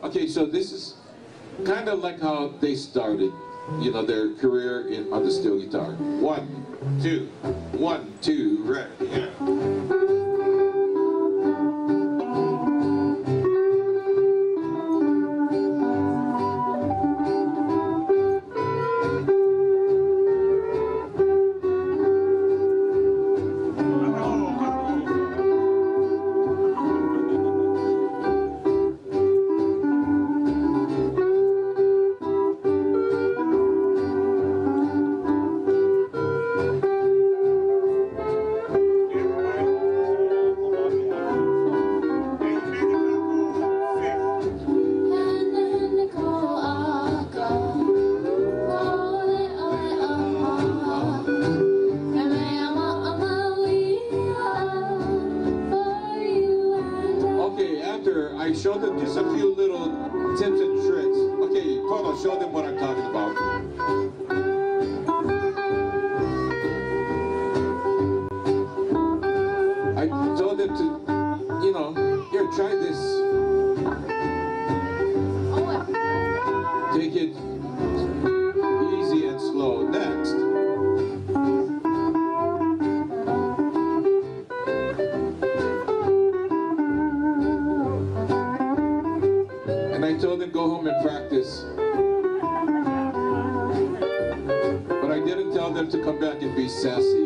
Okay, so this is kind of like how they started, you know, their career on the steel guitar. 1, 2, 1, 2, ready. Yeah. I showed them just a few little tips and tricks. Okay, Polo, show them what I'm talking about. I told them to, you know, here, try this. Take it easy and slow. Next. And I told them go home and practice. But I didn't tell them to come back and be sassy.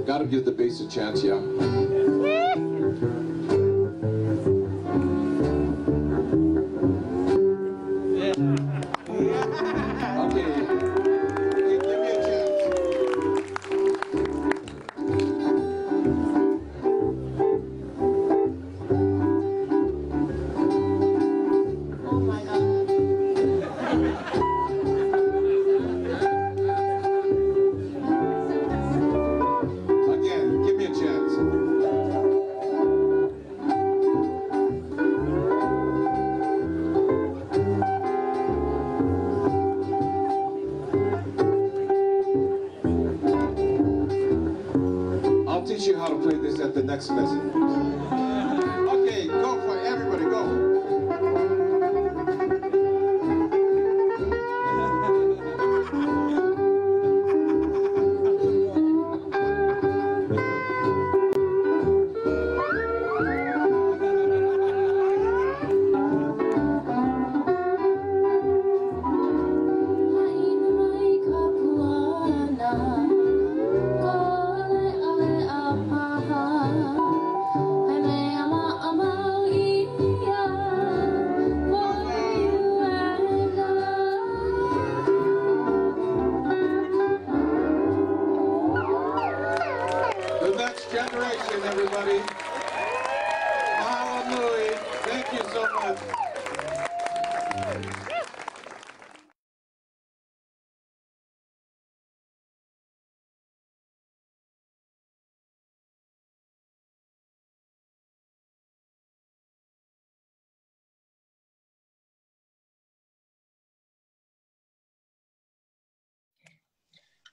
Gotta give the bass a chance, yeah. Okay. Give me a chance. Oh my God. Again, give me a chance. I'll teach you how to play this at the next lesson. Okay, go for it. Everybody, go. Thank you so much.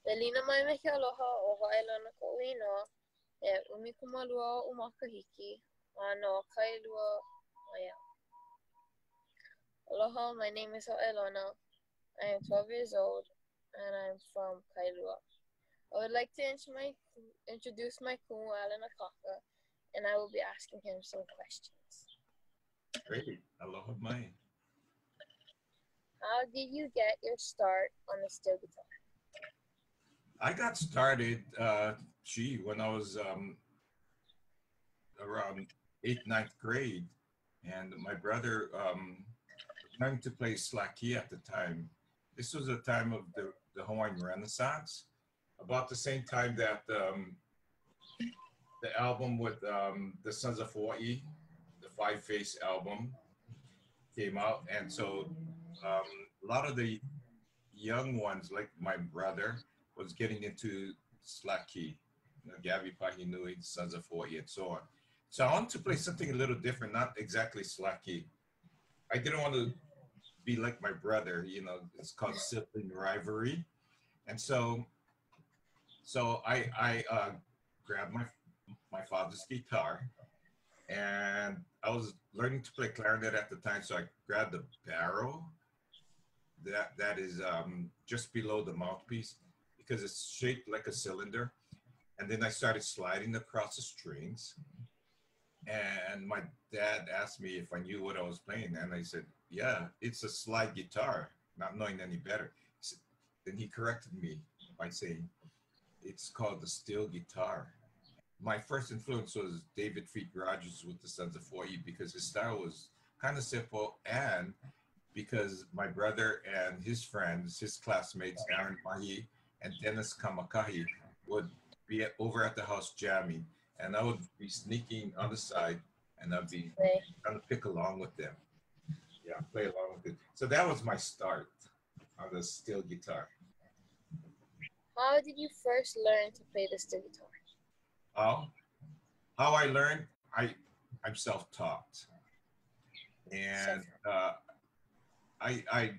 Elina mai me ke aloha o Haʻailana Ko'uinoa e ʻumikumalua o makahiki no kailua maya. Aloha, my name is Haʻailana. I am 12 years old and I'm from Kailua. I would like to introduce my kumu Alan Akaka, and I will be asking him some questions. Great. Aloha mai. How did you get your start on the steel guitar? I got started, when I was around 8th, 9th grade, and my brother learned to play slaki at the time. This was the time of the Hawaiian Renaissance, about the same time that the album with the Sons of Hawaii, the Five Face album, came out. And so a lot of the young ones, like my brother, was getting into slaki, Gabi Pahinui, Sons of Hawaii, and so on. So I wanted to play something a little different, not exactly slaki. I didn't want to be like my brother, it's called sibling rivalry. And so I grabbed my father's guitar, and I was learning to play clarinet at the time. So I grabbed the barrel that is just below the mouthpiece, because it's shaped like a cylinder. And then I started sliding across the strings. And my dad asked me if I knew what I was playing. And I said, yeah, it's a slide guitar, not knowing any better. Then he corrected me by saying, it's called the steel guitar. My first influence was David Feet Rogers with the Sons of Hawaii, because his style was kind of simple, and because my brother and his friends, his classmates, Aaron Mahi and Dennis Kamakahi, would be over at the house jamming, and I would be sneaking on the side, and I'd be trying to pick along with them. Yeah, play along with it. So that was my start on the steel guitar. How did you first learn to play the steel guitar? How I learned, I'm self-taught. And I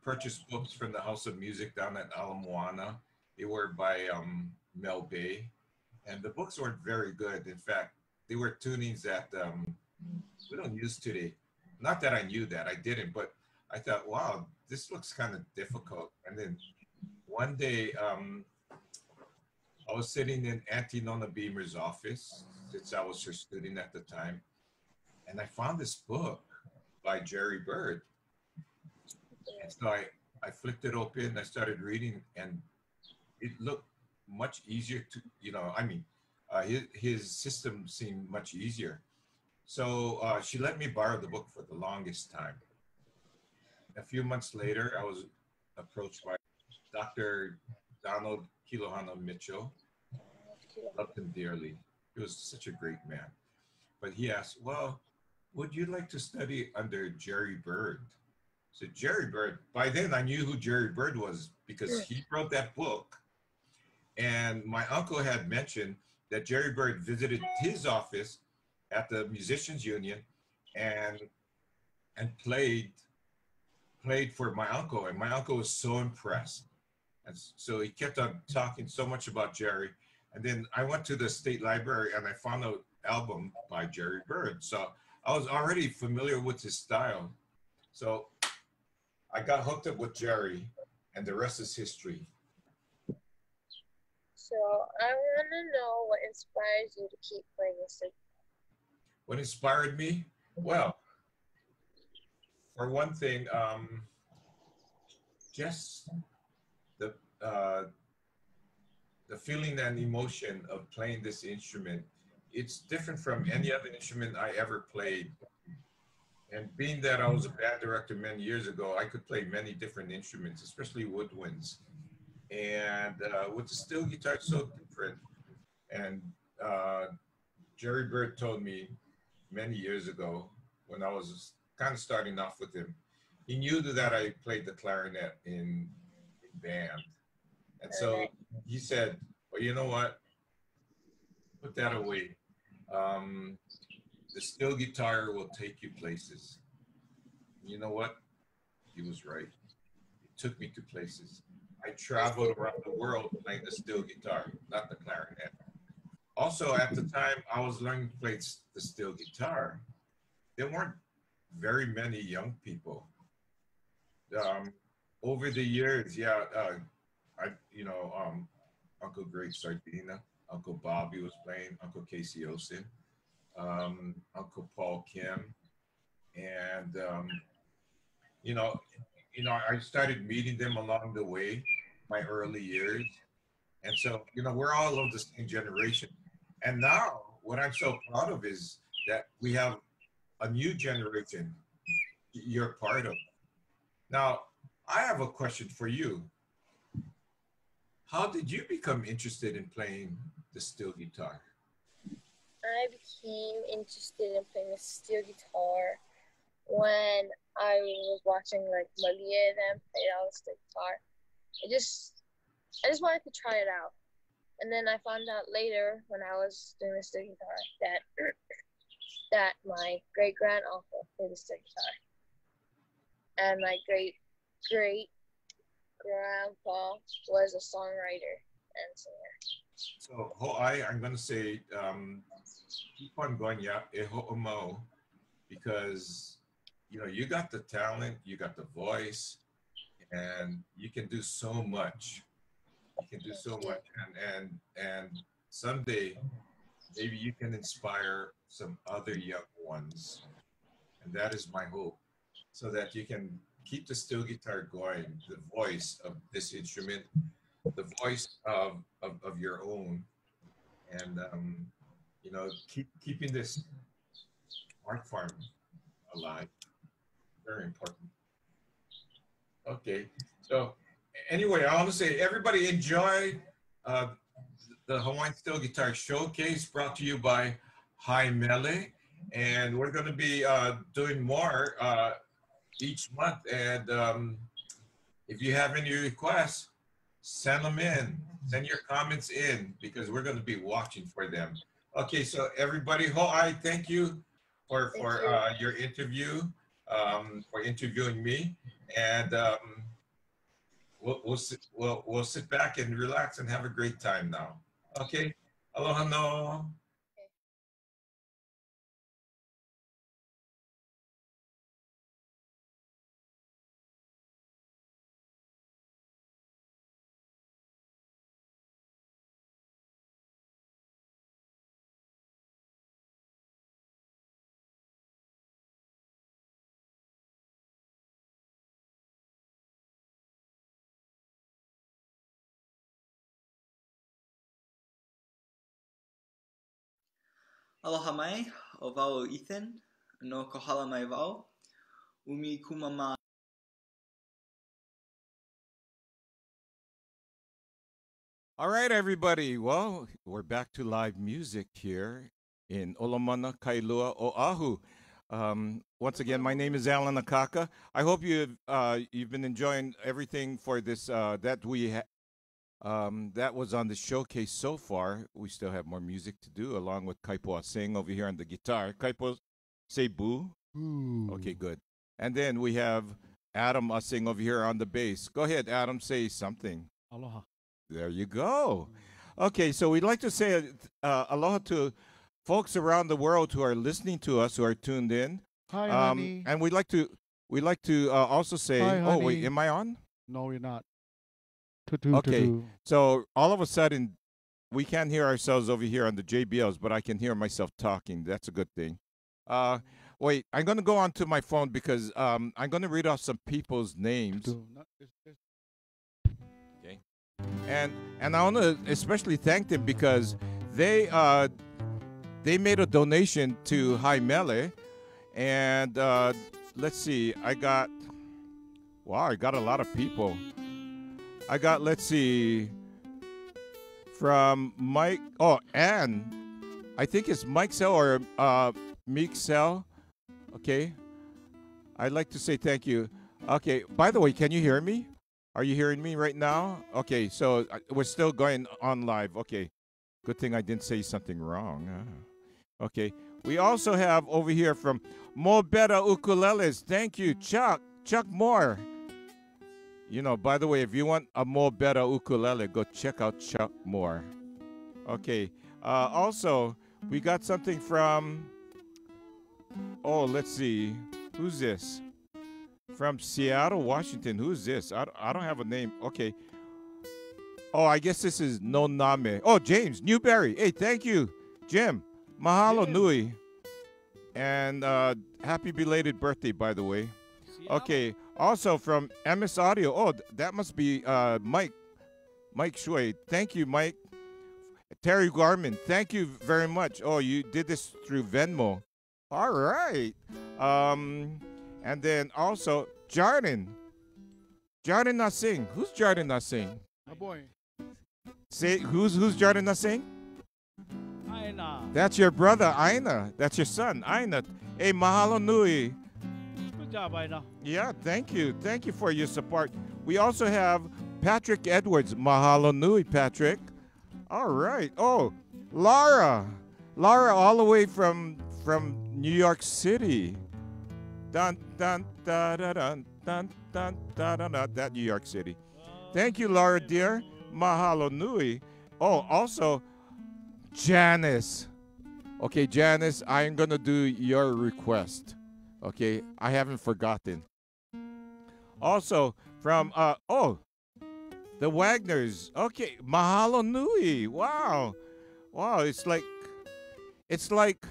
purchased books from the House of Music down at Ala Moana. They were by Mel Bay, and the books weren't very good. In fact, they were tunings that we don't use today. Not that I knew that, I didn't, but I thought, wow, this looks kind of difficult. And then one day, I was sitting in Auntie Nona Beamer's office, since I was her student at the time, and I found this book by Jerry Bird. And so I flipped it open, I started reading, and it looked much easier to, his system seemed much easier. So she let me borrow the book for the longest time. A few months later, I was approached by Dr. Donald Kilohana Mitchell. Loved him dearly. He was such a great man. But he asked, well, would you like to study under Jerry Bird? So Jerry Bird, by then I knew who Jerry Bird was, because he wrote that book. And my uncle had mentioned that Jerry Bird visited his office at the Musicians Union and played for my uncle. And my uncle was so impressed. And so he kept on talking so much about Jerry. And then I went to the state library and I found an album by Jerry Bird. So I was already familiar with his style. So I got hooked up with Jerry, and the rest is history. So I want to know what inspires you to keep playing the steel guitar. What inspired me? Well, for one thing, just the feeling and emotion of playing this instrument. It's different from any other instrument I ever played. And being that I was a band director many years ago, I could play many different instruments, especially woodwinds. And with the steel guitar, it's so different. And Jerry Bird told me many years ago when I was kind of starting off with him, he knew that I played the clarinet in band. And so he said, well, you know what? Put that away. The steel guitar will take you places. You know what? He was right. It took me to places. I traveled around the world playing the steel guitar, not the clarinet. Also, at the time I was learning to play the steel guitar, there weren't very many young people. Over the years, Uncle Greg Sardinha, Uncle Bobby was playing, Uncle Casey Osin, Uncle Paul Kim, and I started meeting them along the way, my early years, and so we're all of the same generation. And now, what I'm so proud of is that we have a new generation you're part of. Now, I have a question for you. How did you become interested in playing the steel guitar? I became interested in playing the steel guitar when I was watching like Malia and them play out the steel guitar. I just wanted to try it out. And then I found out later when I was doing the steel guitar that my great grand uncle played the steel guitar. And my great grandpa was a songwriter and singer. So I'm gonna say keep on going, yeah, because you got the talent, you got the voice, and you can do so much. You can do so much, and someday maybe you can inspire some other young ones, and that is my hope, so that you can keep the steel guitar going, the voice of this instrument, the voice of your own, and keeping this art form alive. Very important. Okay, so anyway, I want to say everybody enjoy the Hawaiian Steel Guitar Showcase brought to you by HIMELE, and we're going to be doing more each month. And if you have any requests, send them in. Send your comments in, because we're going to be watching for them. Okay, so everybody, I thank you for your interview, for interviewing me, and we'll sit back and relax and have a great time now. Okay, aloha no. Aloha mai, o wau Ethan, no kohala mai wau, umi kumama. All right, everybody. Well, we're back to live music here in Olomana, Kailua, Oahu. Once again, my name is Alan Akaka. I hope you've been enjoying everything for this that was on the showcase so far. We still have more music to do, along with Kaipoa Singh over here on the guitar. Kaipoa, say boo. Boo. Okay, good. And then we have Adam Singh over here on the bass. Go ahead, Adam, say something. Aloha. There you go. Okay, so we'd like to say aloha to folks around the world who are listening to us, who are tuned in. Hi, honey. And we'd like to also say, hi, oh wait, am I on? No, you're not. Okay, so all of a sudden, we can't hear ourselves over here on the JBLs, but I can hear myself talking. That's a good thing. Wait, I'm going to go onto my phone because I'm going to read off some people's names. Okay, and I want to especially thank them because they made a donation to HIMELE, and let's see, I got a lot of people. I got, let's see, from Mike, Ann, I think it's Mike Sell or Meek Sell. Okay. I'd like to say thank you. Okay. By the way, can you hear me? Are you hearing me right now? Okay. So we're still going on live. Okay. Good thing I didn't say something wrong. Okay. We also have over here from Mo Better Ukuleles. Thank you, Chuck. Chuck Moore. You know, by the way, if you want a Mo Better ukulele, go check out Chuck Moore. Okay. Also, we got something from, oh, let's see. Who's this? From Seattle, Washington. Who's this? I don't have a name. Okay. Oh, I guess this is No Name. Oh, James Newberry. Hey, thank you, Jim. Mahalo Nui. And happy belated birthday, by the way. Okay. Also from MS Audio. Oh, that must be Mike. Mike Shui. Thank you, Mike. Terry Garman. Thank you very much. Oh, you did this through Venmo. All right. And then also Jardin. Jardin Nasing. Who's Jardin Nasing? My boy. Say who's Jardin Nasing? Aina. That's your brother, Aina. That's your son, Aina. Hey, mahalo nui. Good job, Aina. Yeah, thank you. Thank you for your support. We also have Patrick Edwards. Mahalo nui, Patrick. All right. Oh, Lara. Lara all the way from New York City. Dun dun da da dun dun dun da da da. That New York City. Thank you, Laura dear. Mahalo nui. Oh, also Janice. Okay, Janice, I'm gonna do your request. Okay, I haven't forgotten. Also from the Wagners. Okay, mahalo nui. Wow, wow. It's like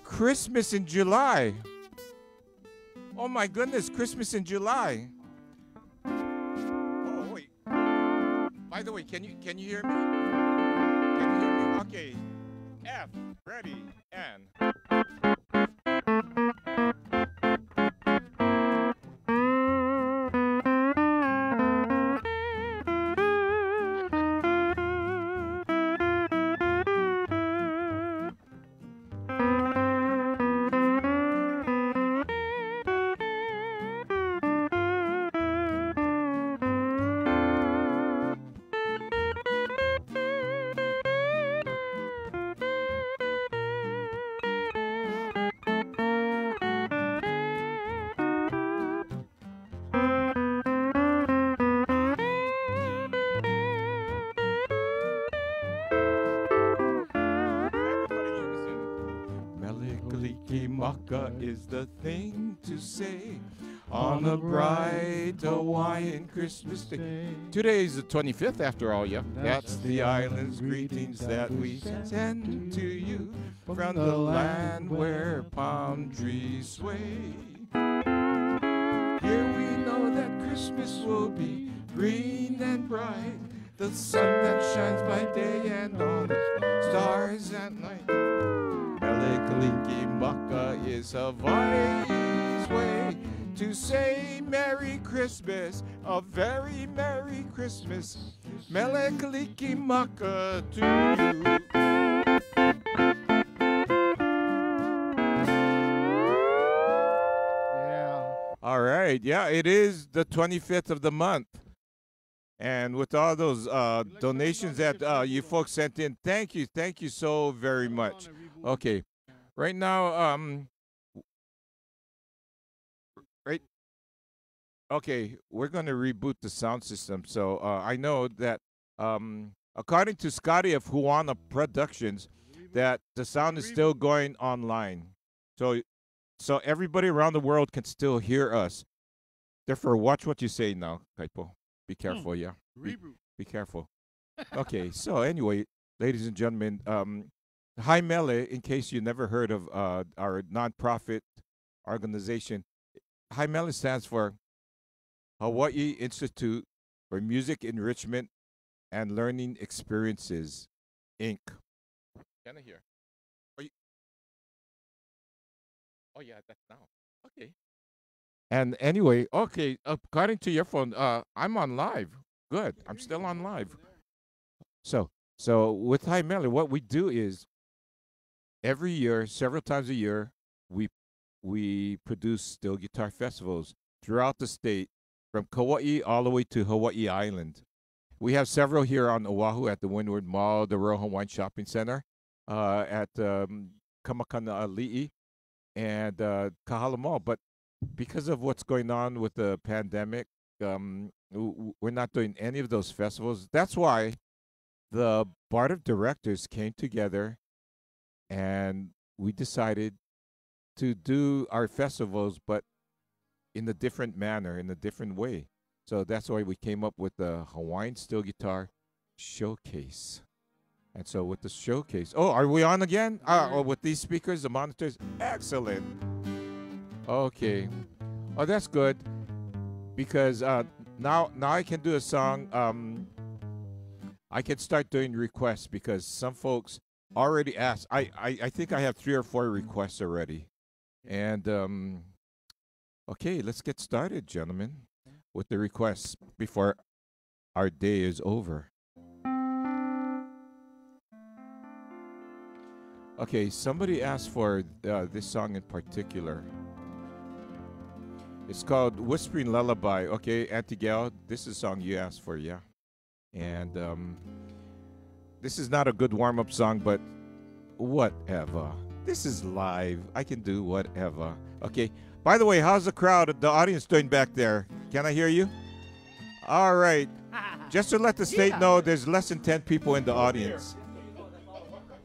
Christmas in July. Oh my goodness, Christmas in July. Oh wait. By the way, can you hear me? Can you hear me? Okay. F, ready, and. Maka is the thing to say on a bright Hawaiian Christmas day. Today is the 25th after all, yeah. That's the island's greetings that we send to you from the land where palm trees sway. Here we know that Christmas will be green and bright, the sun that shines by day and all the stars at night. Mele Maka is Hawaii's way to say Merry Christmas, a very Merry Christmas. Mele Maka to you. Yeah. All right. Yeah, it is the 25th of the month. And with all those donations that you folks sent in, thank you so very much. Okay, right now, okay, we're gonna reboot the sound system. So I know that according to Scotty of Huana Productions, that the sound is still going online. So everybody around the world can still hear us. Therefore, watch what you say now, Kaipo. Be careful, yeah. Be careful. Okay, so anyway, ladies and gentlemen, HIMELE, in case you never heard of our nonprofit organization, HIMELE stands for Hawaii Institute for Music Enrichment and Learning Experiences, Inc. Can I hear? Oh yeah, that's now. Okay. And anyway, okay, according to your phone, I'm on live. Good. I'm still on live. So with HIMELE, what we do is every year, several times a year, we we produce steel guitar festivals throughout the state, from Kauai all the way to Hawaii Island. We have several here on Oahu at the Windward Mall, the Royal Hawaiian Shopping Center, at Kamakanaali'i, and Kahala Mall. But because of what's going on with the pandemic, we're not doing any of those festivals. That's why the board of directors came together and we decided to do our festivals, but in a different manner, in a different way. So that's why we came up with the Hawaiian Steel Guitar Showcase. And so with the showcase, oh, are we on again? Oh, with these speakers, the monitors, excellent. Okay, oh, that's good, because now I can do a song. I can start doing requests because some folks already asked. I think I have 3 or 4 requests already, and okay, let's get started, gentlemen, with the requests before our day is over. Okay, somebody asked for this song in particular. It's called Whispering Lullaby. Okay, Auntie Gal, this is a song you asked for, yeah. And this is not a good warm-up song, but whatever. This is live. I can do whatever. Okay, by the way, how's the crowd, the audience doing back there? Can I hear you? All right. Just to let the state know, there's less than 10 people in the audience.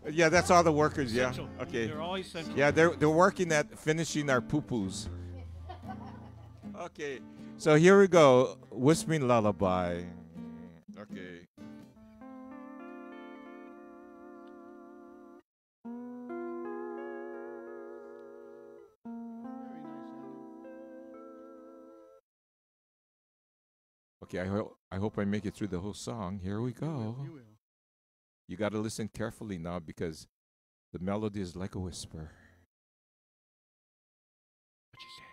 Yeah, that's all the workers, yeah. Essential. Okay. They're all essential. Yeah, they're working at finishing our poo-poos. Okay, so here we go. Whispering Lullaby. Okay. Okay, I hope I make it through the whole song. Here we go. You will. You got to listen carefully now because the melody is like a whisper. What you said?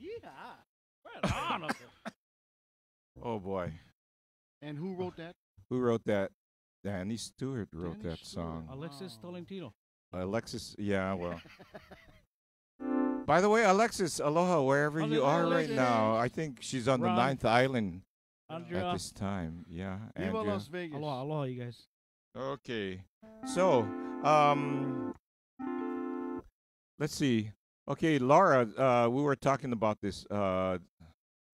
Yeah. Right on. Oh boy. And who wrote that? Who wrote that? Danny Stewart wrote Danny that Stewart. song. Alexis Tolentino. Alexis, yeah, well. By the way, Alexis, aloha, wherever you are right Alexis. now. I think she's on Ron. the 9th island Andrea. at this time. Yeah, Viva Andrea. Las Vegas. Aloha, aloha, you guys. Okay, so let's see. Okay, Laura, we were talking about this.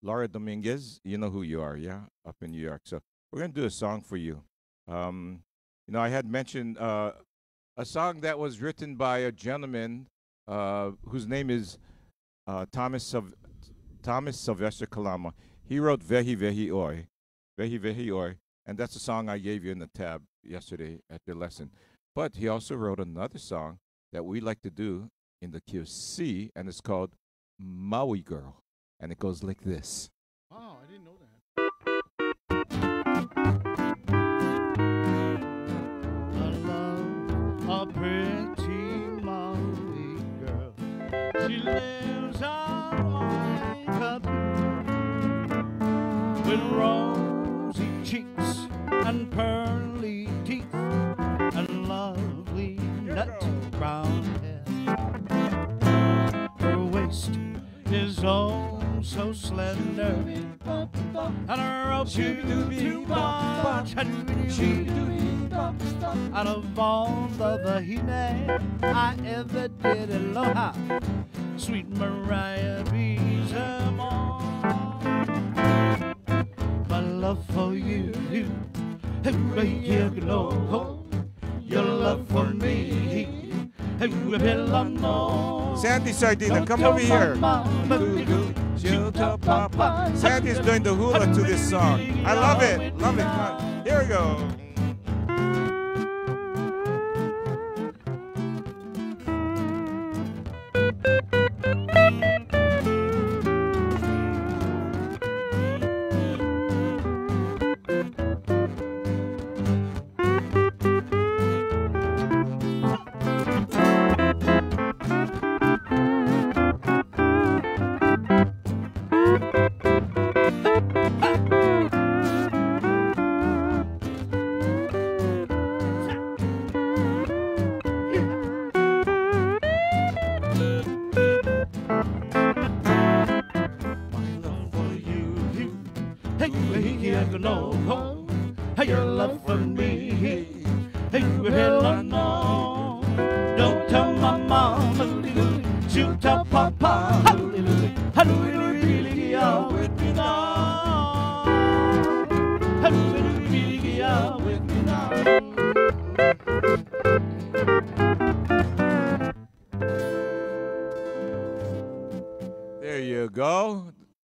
Laura Dominguez, you know who you are, yeah, up in New York. So we're gonna do a song for you. You know, I had mentioned a song that was written by a gentleman whose name is Thomas Sylvester Kalama. He wrote Vehi Vehi Oi, Vehi Vehi Oi, and that's the song I gave you in the tab yesterday at the lesson. But he also wrote another song that we like to do in the key of C, and it's called Maui Girl, and it goes like this. Wow, I didn't know that. I love a pretty Maui girl. She lives out on Kapoo with rosy cheeks and pearly teeth and lovely nut brown hair. Her waist is oh so slender, and her rope too much. Out of all the HIMELE I ever did, aloha, sweet Mariah beats them all. My love for you, make you know your love for me. Sandy Sardina, come over here. Sandy's doing the hula to this song. I love it. Love it. Come on. Here we go. Your love for me, don't tell my mama, she'll tell papa, really out with me now, really out with me now. There you go,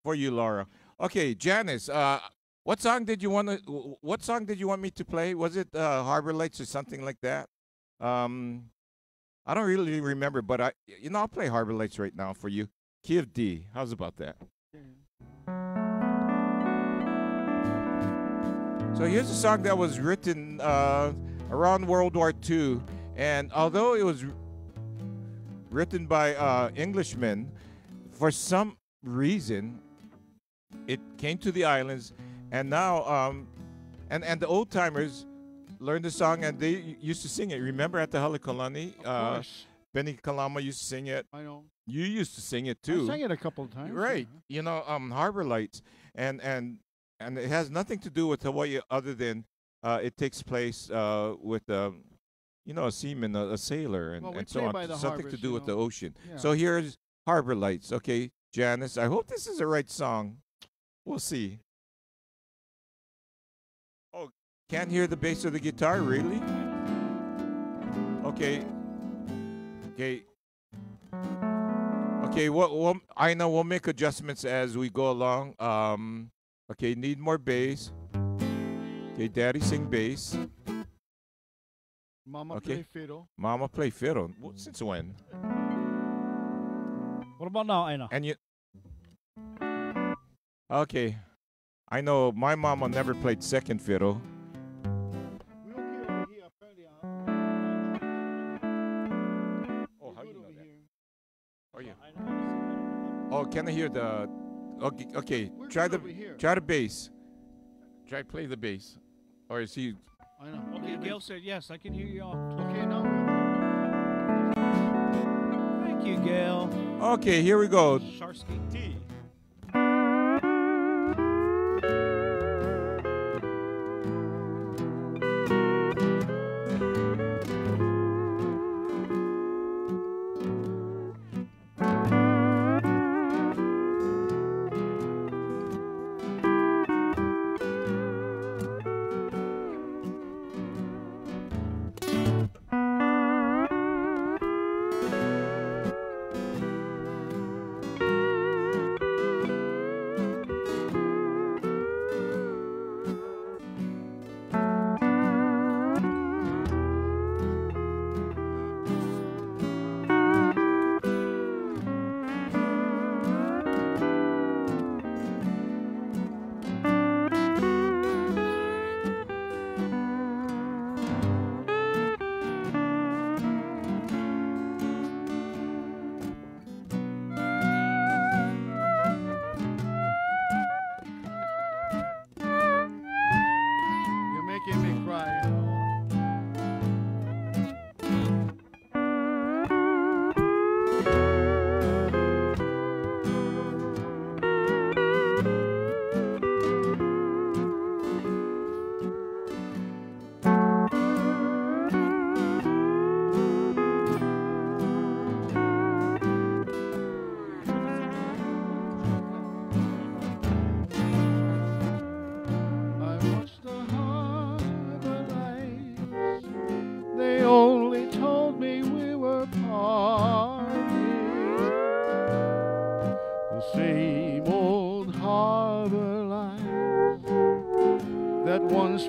for you, Laura. Okay, Janice. What song did you want to? What song did you want me to play? Was it Harbor Lights or something like that? I don't really remember, but I'll play Harbor Lights right now for you. Key of D. How's about that? So here's a song that was written around World War II, and although it was written by Englishmen, for some reason it came to the islands. And now, and the old timers learned the song, and they used to sing it. Remember at the Halekulani, Benny Kalama used to sing it. I know. You used to sing it too. I sang it a couple of times. Right. You know, Harbor Lights, and it has nothing to do with Hawaii other than it takes place with a seaman, a sailor, and so on. Something to do with the ocean. Yeah. So here's Harbor Lights. Okay, Janice. I hope this is the right song. We'll see. Oh, can't hear the bass of the guitar, really? Okay. Well, I know we'll make adjustments as we go along. Okay, need more bass. Okay, Daddy sing bass. Mama play fiddle. Mama play fiddle. Since when? What about now, Aina? And you. Okay. I know my mama never played second fiddle. Oh, how do you know that? Oh, yeah. Oh, can I hear the? Okay. Try the bass. Try play the bass. Or is he? I know. Okay, Gail said yes. I can hear you all. Okay, now. Thank you, Gail. Okay, here we go. Sharsky T.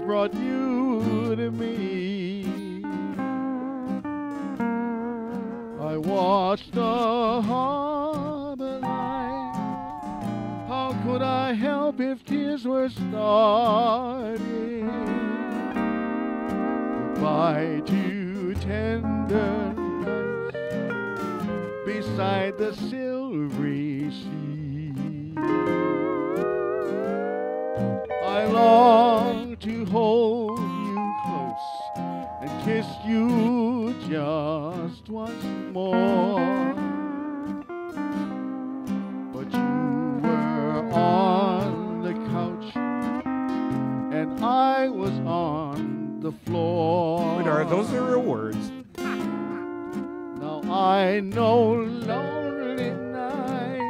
Brought you to me. I watched the harbor light. How could I help if tears were starting? Goodbye to tender nights beside the silvery sea. I long to hold you close and kiss you just once more. But you were on the couch and I was on the floor. Wait, are those the real words? Now I know lonely nights,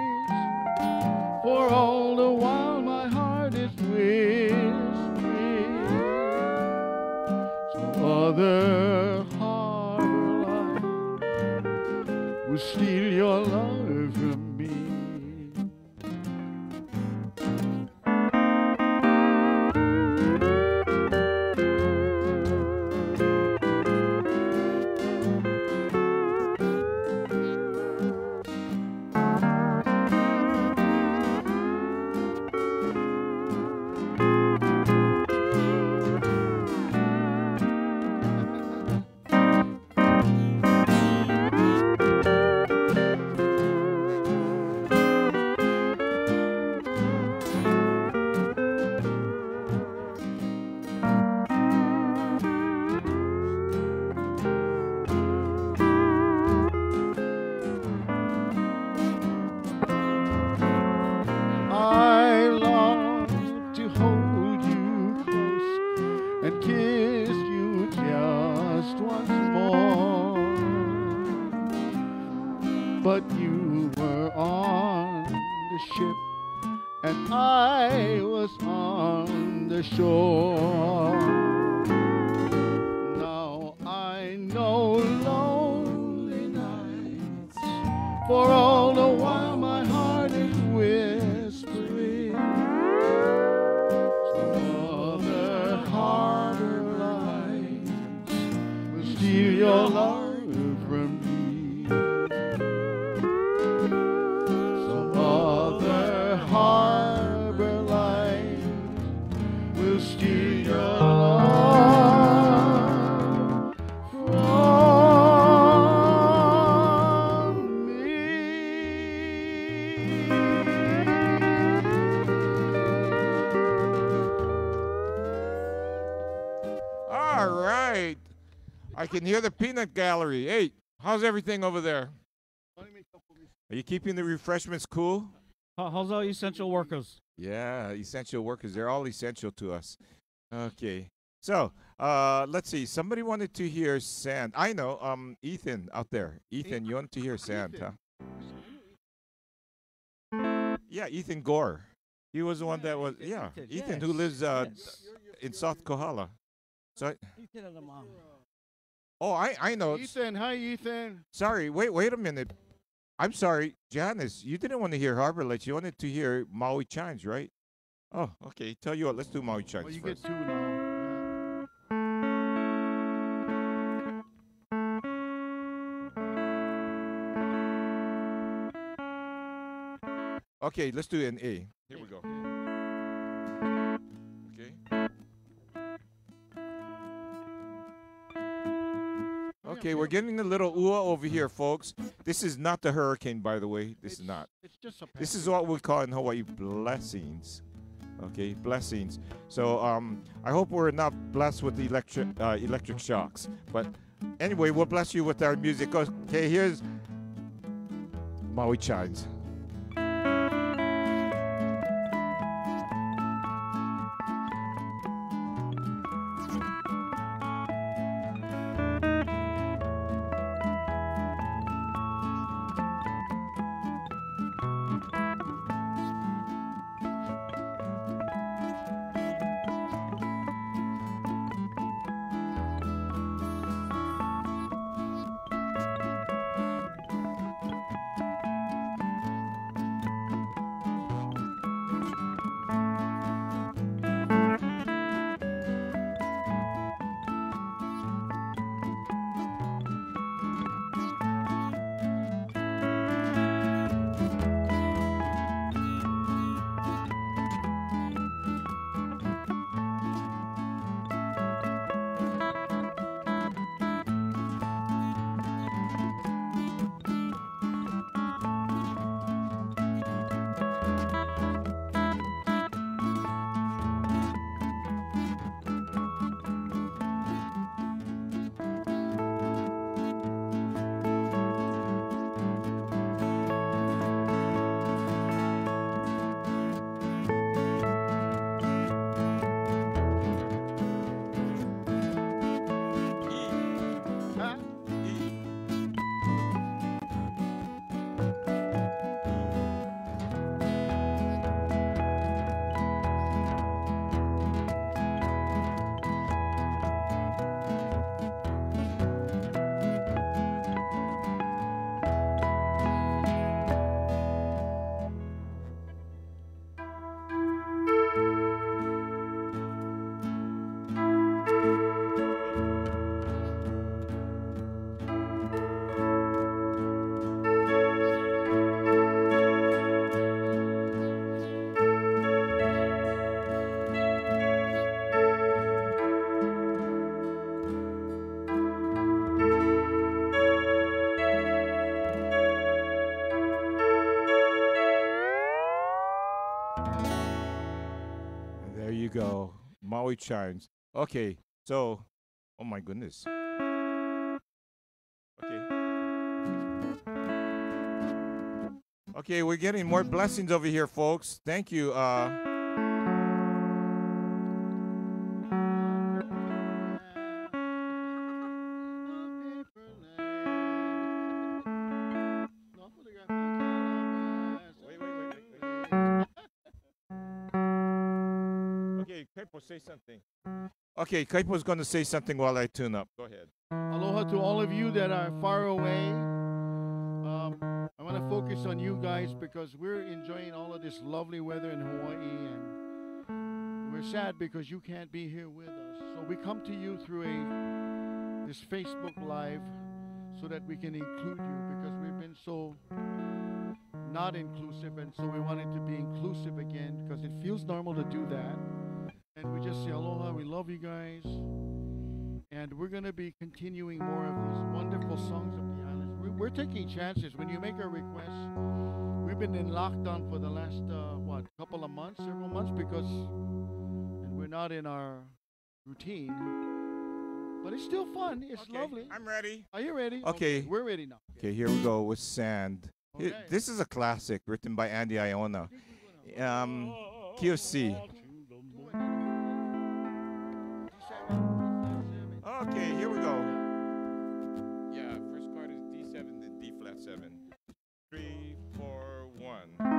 for all the while my heart is whispering. Some other harbor light will steal your love from me. I can hear the peanut gallery. Hey, how's everything over there? Are you keeping the refreshments cool? How's our essential workers? Yeah, essential workers. They're all essential to us. Okay. So, let's see. Somebody wanted to hear Sand. I know. Ethan out there. Ethan, you want to hear Sand, huh? Yeah, Ethan Gore. He was the one that was. Yeah, Ethan, who lives in South Kohala. So. Oh, I know. Ethan, hi, Ethan. Sorry. Wait a minute. I'm sorry, Janice. You didn't want to hear Harbor Lights. You wanted to hear Maui Chimes, right? Oh, okay. Tell you what. Let's do Maui Chimes Well, you first. get two now. Okay, let's do an A. Here we go. Okay. Okay, we're getting a little ua over here, folks. This is not the hurricane, by the way. This is not. It's just a This is what we call in Hawaii blessings. Okay, blessings. So I hope we're not blessed with electric shocks. But anyway, we'll bless you with our music. Okay, here's Maui Chimes. Go. Maui Chimes. Okay, so, oh my goodness. Okay, we're getting more blessings over here, folks. Thank you. Say something. Okay, Kaipo's going to say something while I tune up. Go ahead. Aloha to all of you that are far away. I want to focus on you guys because we're enjoying all of this lovely weather in Hawaii, and we're sad because you can't be here with us. So we come to you through this Facebook Live so that we can include you, because we've been so not inclusive, and so we wanted to be inclusive again because it feels normal to do that. And we just say aloha, we love you guys. And we're going to be continuing more of these wonderful songs of the islands. We're taking chances. When you make a request, we've been in lockdown for the last, couple of months, several months, because and we're not in our routine. But it's still fun. It's Okay, lovely. I'm ready. Are you ready? Okay. We're ready now. Okay, here we go with Sand. Okay. This is a classic written by Andy Iona. QC. Okay, here we go. Yeah, first chord is D7, then D flat 7. 3, 4, 1.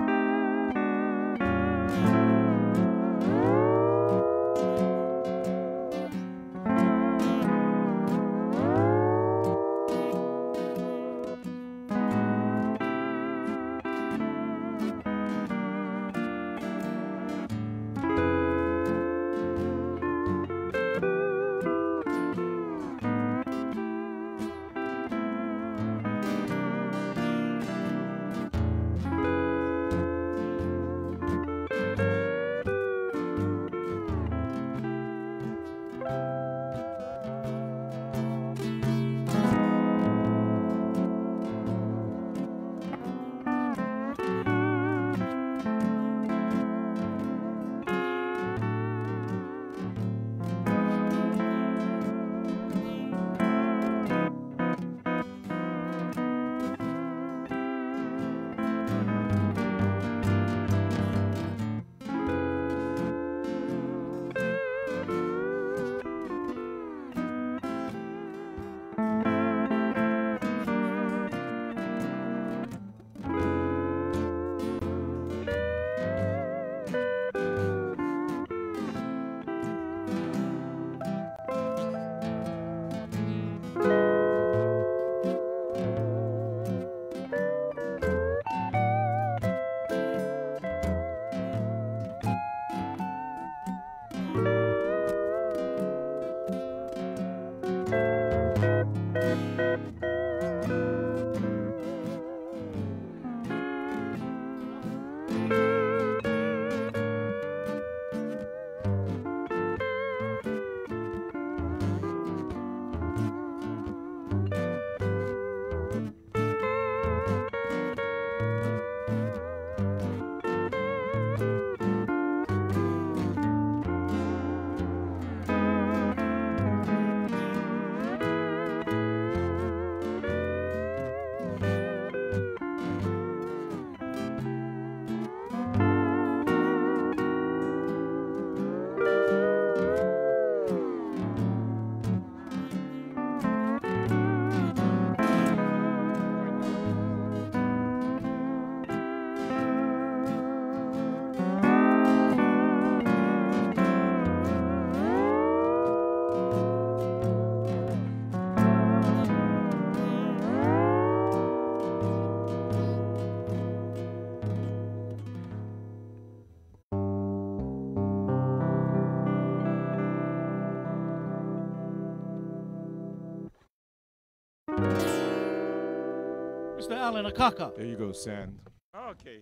Mr. Alan Akaka. There you go, Sand. Okay.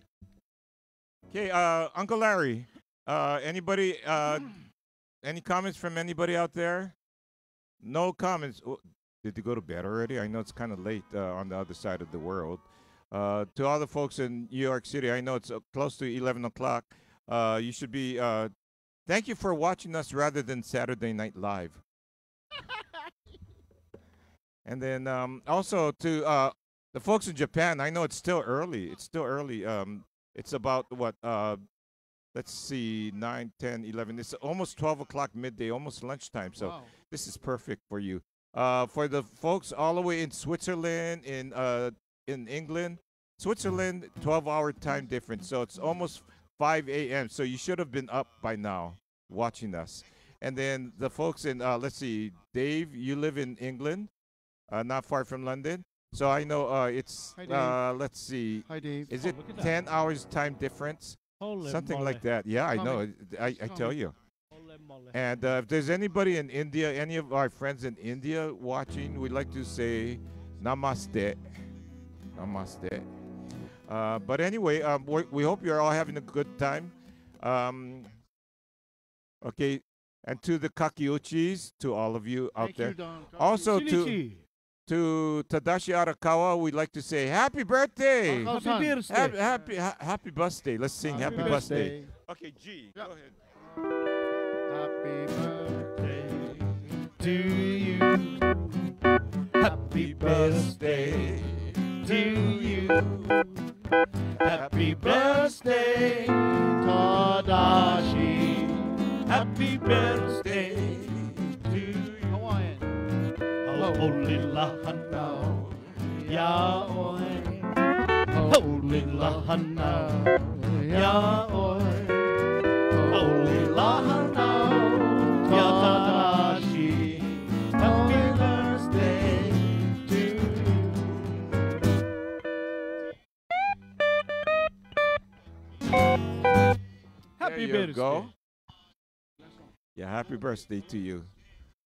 Okay, Uncle Larry. Anybody? Any comments from anybody out there? No comments. Oh, did you go to bed already? I know it's kind of late on the other side of the world. To all the folks in New York City, I know it's close to 11 o'clock. You should be. Thank you for watching us rather than Saturday Night Live. And then also to the folks in Japan, I know it's still early. It's still early. It's about what? Let's see, 9, 10, 11. It's almost 12 o'clock midday, almost lunchtime. So this is perfect for you. For the folks all the way in Switzerland, in England, Switzerland, 12-hour time difference. So it's almost 5 a.m. So you should have been up by now watching us. And then the folks in, let's see, Dave, you live in England, not far from London. So I know it's, let's see. Hi, Dave. Is it 10 hours time difference? Holy Something moly. like that. Yeah, I know. I tell you. Holy moly. And if there's anybody in India, any of our friends in India watching, we'd like to say namaste. Namaste. But anyway, we hope you're all having a good time. Okay. And to the Kakiuchis, to all of you out Thank there. you, Don. Also Shinichi. to Tadashi Arakawa, we'd like to say happy birthday. Happy birthday. Happy birthday. Let's sing happy birthday. Okay, G, Yeah. go ahead. Happy birthday To you. Happy birthday to you. Happy birthday, Tadashi. Happy birthday to you. Hawaiian. Holy lahana, yaoi. Holy lahana, yaoi. Holy lahana, yatadashi. Happy birthday to you. Happy There you birthday. go. Yeah, happy birthday to you.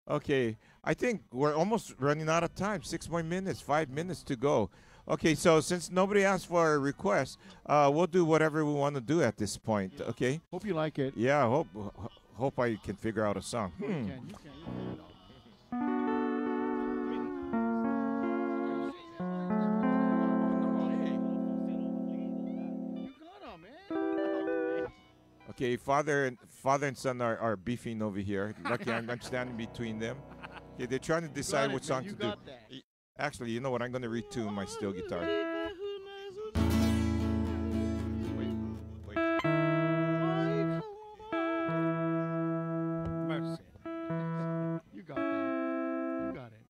Okay, I think we're almost running out of time. 6 more minutes, 5 minutes to go. Okay, so since nobody asked for a request, we'll do whatever we want to do at this point. Okay? Hope you like it. Yeah, hope I can figure out a song. You can. You can. You got 'em, man. Okay, father and son are beefing over here. Lucky I'm standing between them. Okay, they're trying to decide Got it, what man. song You to do. got that. Actually, you know what? I'm going to retune my steel guitar. Wait. Mercy. You got that. You got it.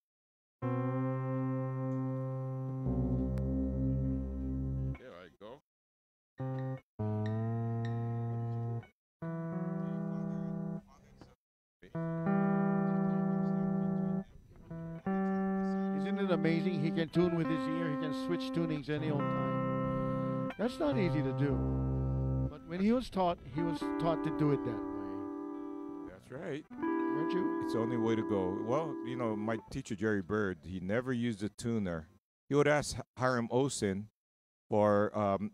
There I go. Isn't it amazing? He can tune with his ear. He can switch tunings any old time. That's not easy to do. But when he was taught to do it that way. That's right. Weren't you? It's the only way to go. Well, you know, my teacher, Jerry Bird, he never used a tuner. He would ask Hiram Osen for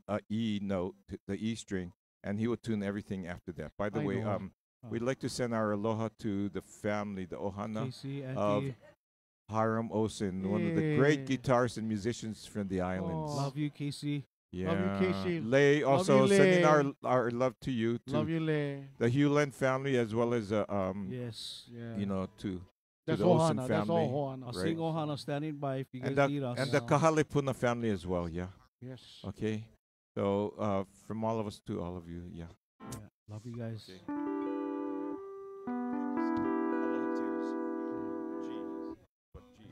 a E note, the E string, and he would tune everything after that. By the I way, know. we'd like to send our aloha to the family, the Ohana Casey, of Auntie, Hiram Osen, one of the great Yeah. guitarists and musicians from the islands. Oh. love you, Casey. Yeah. Love you, Casey. Lay Love also you, sending Lay. our love to you, to Love you, Le. the Hewland family, as well as Yes. Yeah. you know, to that's the Olsen Ohana. That's family. all Ohana. I'll Right. sing Ohana standing by if you guys and need the us. and the Kahalepuna family as well. Yeah. Yes. Okay. So from all of us to all of you, yeah. Yeah, love you guys. Okay. Aloha tears. G. What G?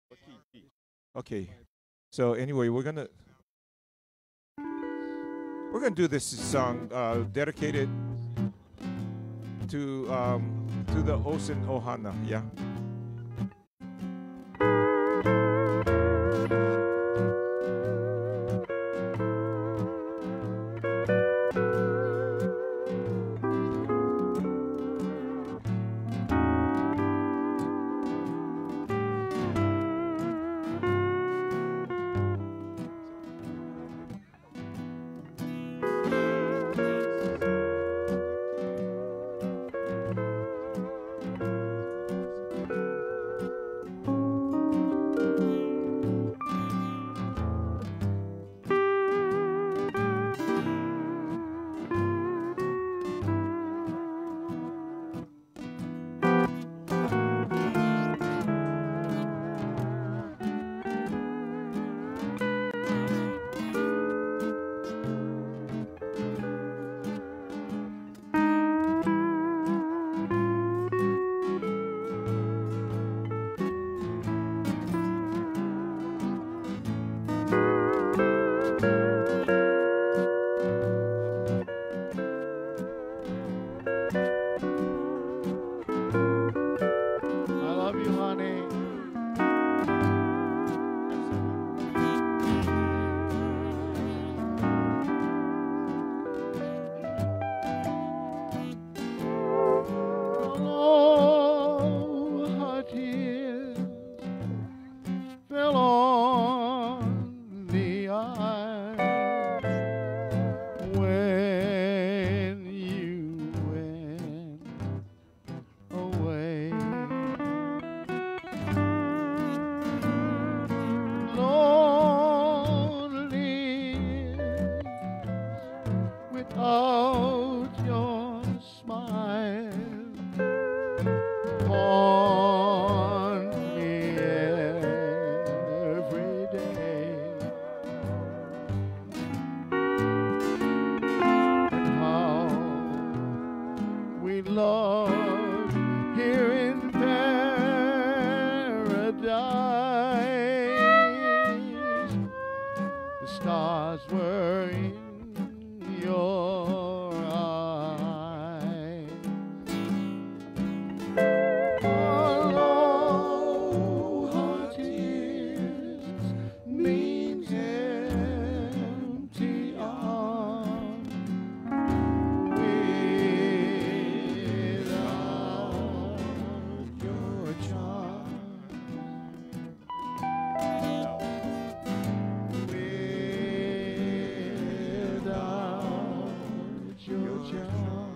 What key? G. Okay. So anyway, we're gonna do this song dedicated to the Osen Ohana. Yeah. stars were in your eyes. Aloha tears means empty arms without your charm. Without your charm.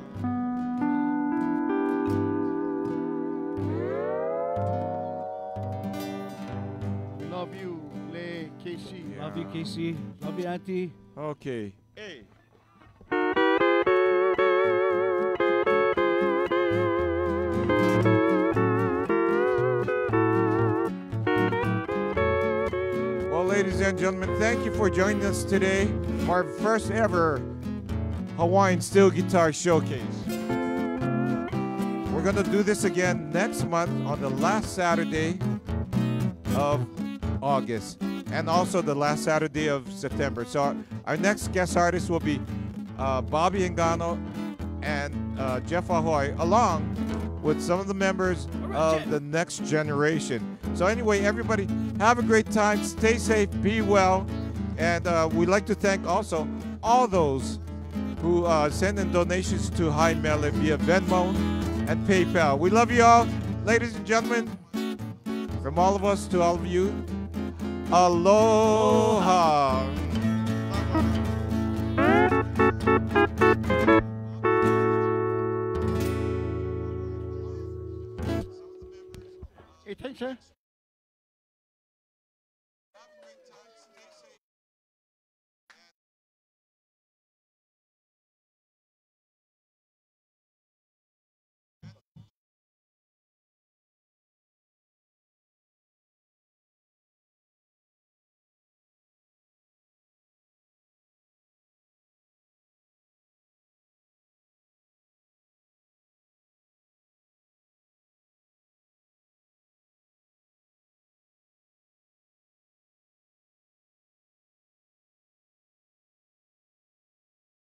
We love you, Le Casey. Love you, Casey. Love you, Auntie. Okay. Hey. Well, ladies and gentlemen, thank you for joining us today for our first ever Hawaiian Steel Guitar Showcase. We're going to do this again next month on the last Saturday of August and also the last Saturday of September. So our next guest artist will be Bobby Engano and Jeff Ahoy, along with some of the members of the next generation. So anyway, everybody, have a great time. Stay safe, be well. And we'd like to thank also all those who send in donations to HIMELE via Venmo and PayPal. We love you all. Ladies and gentlemen, from all of us to all of you, aloha. Hey, thanks, sir.